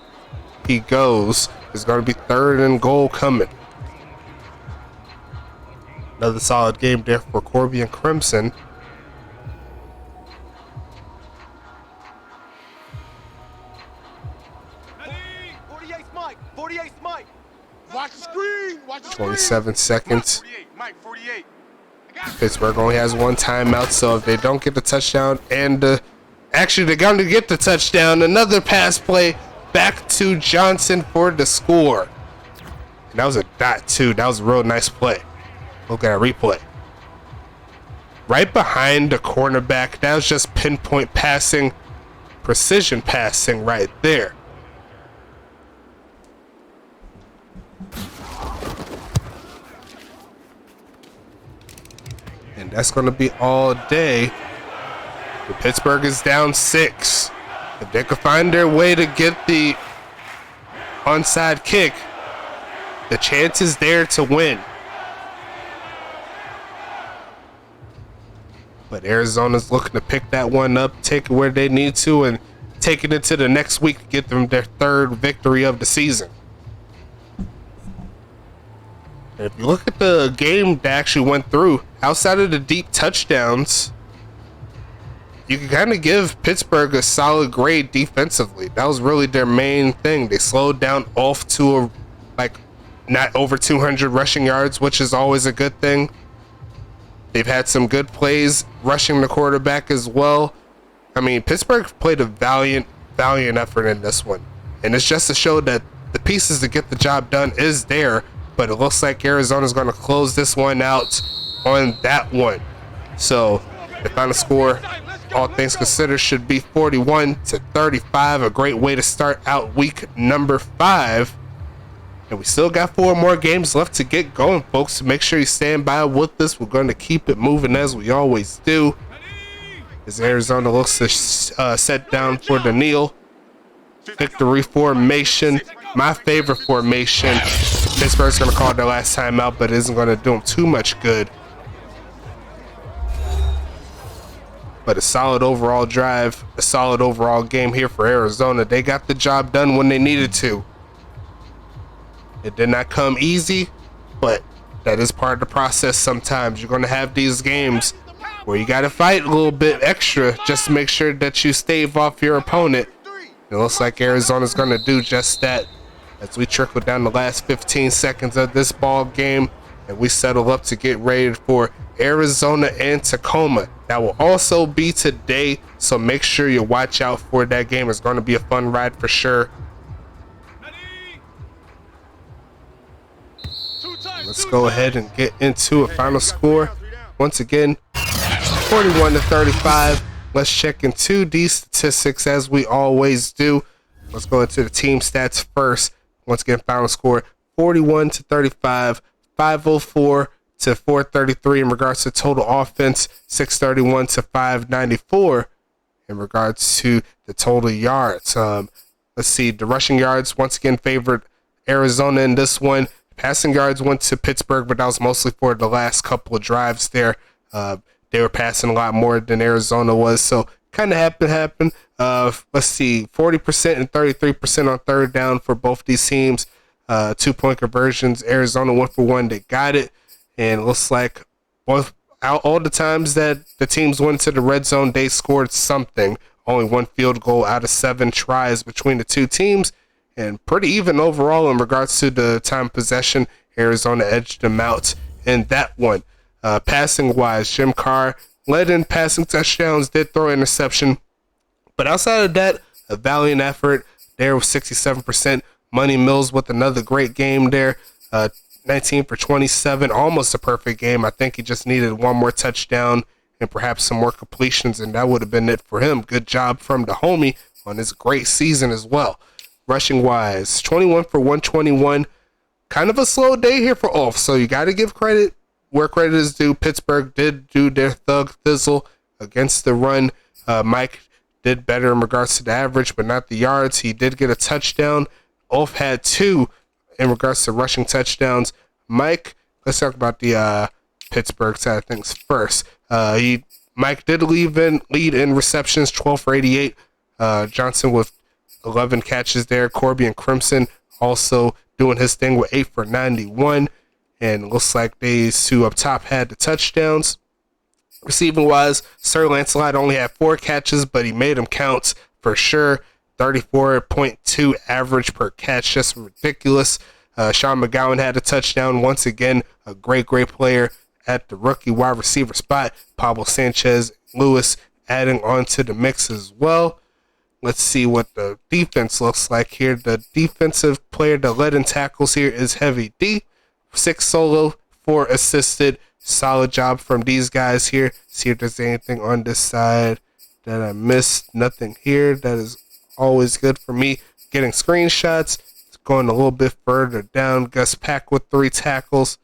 He goes. It's going to be third and goal coming. Another solid game there for Corby and Crimson. Ready. 48 Mike. 48 Mike. Watch the screen. Watch the screen. 27 seconds. 48. Mike, 48. Pittsburgh only has one timeout, so if they don't get the touchdown and actually they're going to get the touchdown, another pass play back to Johnson for the score. And that was a dot too. That was a real nice play. Look at a replay. Right behind the cornerback. That was just pinpoint passing, precision passing right there. And that's going to be all day. The Pittsburgh is down 6. If they could find their way to get the onside kick, the chance is there to win. But Arizona's looking to pick that one up, take it where they need to, and take it into the next week to get them their 3rd victory of the season. And if you look at the game that actually went through, outside of the deep touchdowns, you can kind of give Pittsburgh a solid grade defensively. That was really their main thing. They slowed down off to not over 200 rushing yards, which is always a good thing. They've had some good plays rushing the quarterback as well. I mean, Pittsburgh played a valiant effort in this one. And it's just to show that the pieces to get the job done is there, but it looks like Arizona's going to close this one out on that one. So the final score, all things considered, should be 41-35. A great way to start out week number 5. And we still got 4 more games left to get going, folks. So make sure you stand by with us. We're going to keep it moving as we always do. As Arizona looks to set down for the kneel. Victory formation. My favorite formation. Pittsburgh's going to call their last time out, but it isn't going to do them too much good. But a solid overall drive, a solid overall game here for Arizona. They got the job done when they needed to. It did not come easy, but that is part of the process sometimes. You're going to have these games where you got to fight a little bit extra just to make sure that you stave off your opponent. It looks like Arizona's going to do just that as we trickle down the last 15 seconds of this ball game and we settle up to get ready for Arizona and Tacoma. That will also be today, so make sure you watch out for that game. It's going to be a fun ride for sure. Let's go ahead and get into a final score. Once again, 41-35. Let's check into these statistics as we always do. Let's go into the team stats first. Once again, final score 41-35, 504 to 433 in regards to total offense, 631 to 594 in regards to the total yards. Let's see, the rushing yards once again favored Arizona in this one. Passing yards went to Pittsburgh, but that was mostly for the last couple of drives there. They were passing a lot more than Arizona was, so kind of happened. Let's see, 40% and 33% on third down for both these teams. 2-point conversions. Arizona 1 for 1. They got it, and it looks like all the times that the teams went to the red zone, they scored something. Only 1 field goal out of 7 tries between the two teams. And pretty even overall in regards to the time possession. Arizona edged them out in that one. Passing wise, Jim Carr led in passing touchdowns, did throw an interception. But outside of that, a valiant effort there with 67%. Money Mills with another great game there. 19 for 27, almost a perfect game. I think he just needed 1 more touchdown and perhaps some more completions, and that would have been it for him. Good job from the homie on this great season as well. Rushing wise, 21 for 121. Kind of a slow day here for Ulf, so you got to give credit where credit is due. Pittsburgh did do their thug thizzle against the run. Mike did better in regards to the average, but not the yards. He did get a touchdown. Ulf had 2 in regards to rushing touchdowns. Mike, let's talk about the Pittsburgh side of things first. Mike did lead in receptions, 12 for 88. Johnson with 11 catches there. Corby and Crimson also doing his thing with 8 for 91. And it looks like these two up top had the touchdowns. Receiving wise, Sir Lancelot only had 4 catches, but he made them count for sure. 34.2 average per catch, just ridiculous. Sean McGowan had a touchdown. Once again, a great player at the rookie wide receiver spot. Pablo Sanchez Lewis adding on to the mix as well. Let's see what the defense looks like here. The defensive player that led in tackles here is Heavy D. 6 solo, 4 assisted. Solid job from these guys here. See if there's anything on this side that I missed. Nothing here. That is always good for me. Getting screenshots. Going a little bit further down. Gus Pack with 3 tackles.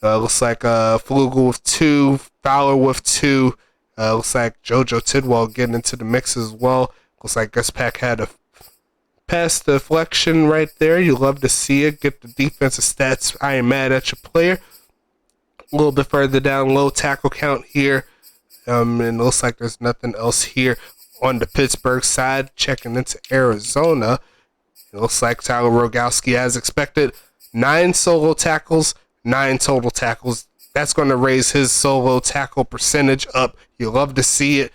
Looks like Flugel with 2. Fowler with 2. Looks like JoJo Tidwell getting into the mix as well. Looks like Gus Pack had a pass deflection right there. You love to see it. Get the defensive stats. I am mad at your player. A little bit further down, low tackle count here. And it looks like there's nothing else here on the Pittsburgh side. Checking into Arizona. It looks like Tyler Rogowski, as expected, 9 solo tackles, 9 total tackles. That's going to raise his solo tackle percentage up. You love to see it.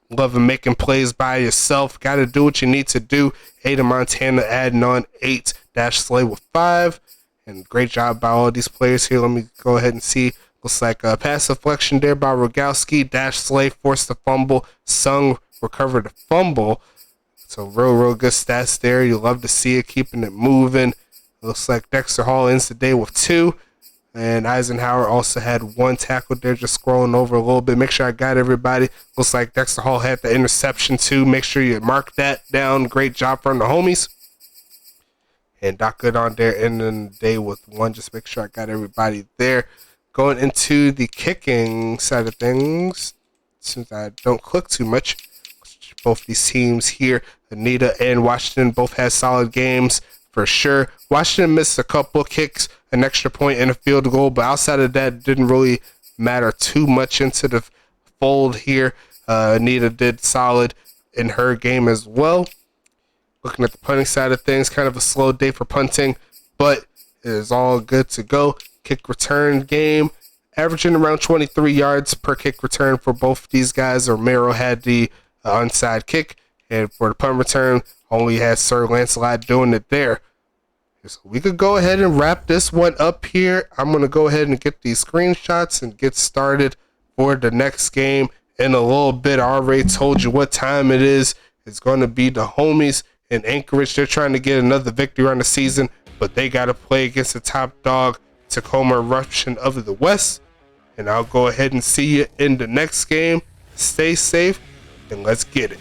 Love him making plays by yourself. Got to do what you need to do. Ada Montana adding on 8. Dash Slay with 5. And great job by all these players here. Let me go ahead and see. Looks like a pass deflection there by Rogowski. Dash Slay forced the fumble. Sung recovered the fumble. So real good stats there. You love to see it, keeping it moving. Looks like Dexter Hall ends the day with 2. And Eisenhower also had 1 tackle there, just scrolling over a little bit. Make sure I got everybody. Looks like Dexter Hall had the interception too. Make sure you mark that down. Great job from the homies. and not good on there, ending the day with 1. Just make sure I got everybody there. Going into the kicking side of things, since I don't click too much, both these teams here, Anita and Washington, both had solid games for sure. Washington missed a couple kicks, an extra point, and a field goal, but outside of that, didn't really matter too much into the fold here. Anita did solid in her game as well. Looking at the punting side of things, kind of a slow day for punting, but it is all good to go. Kick return game, averaging around 23 yards per kick return for both these guys. Romero had the onside kick, and for the punt return, only had Sir Lancelot doing it there. So we could go ahead and wrap this one up here. I'm going to go ahead and get these screenshots and get started for the next game in a little bit. I already told you what time it is. It's going to be the homies in Anchorage. They're trying to get another victory on the season, but they got to play against the top dog, Tacoma Eruption of the West. And I'll go ahead and see you in the next game. Stay safe, and let's get it.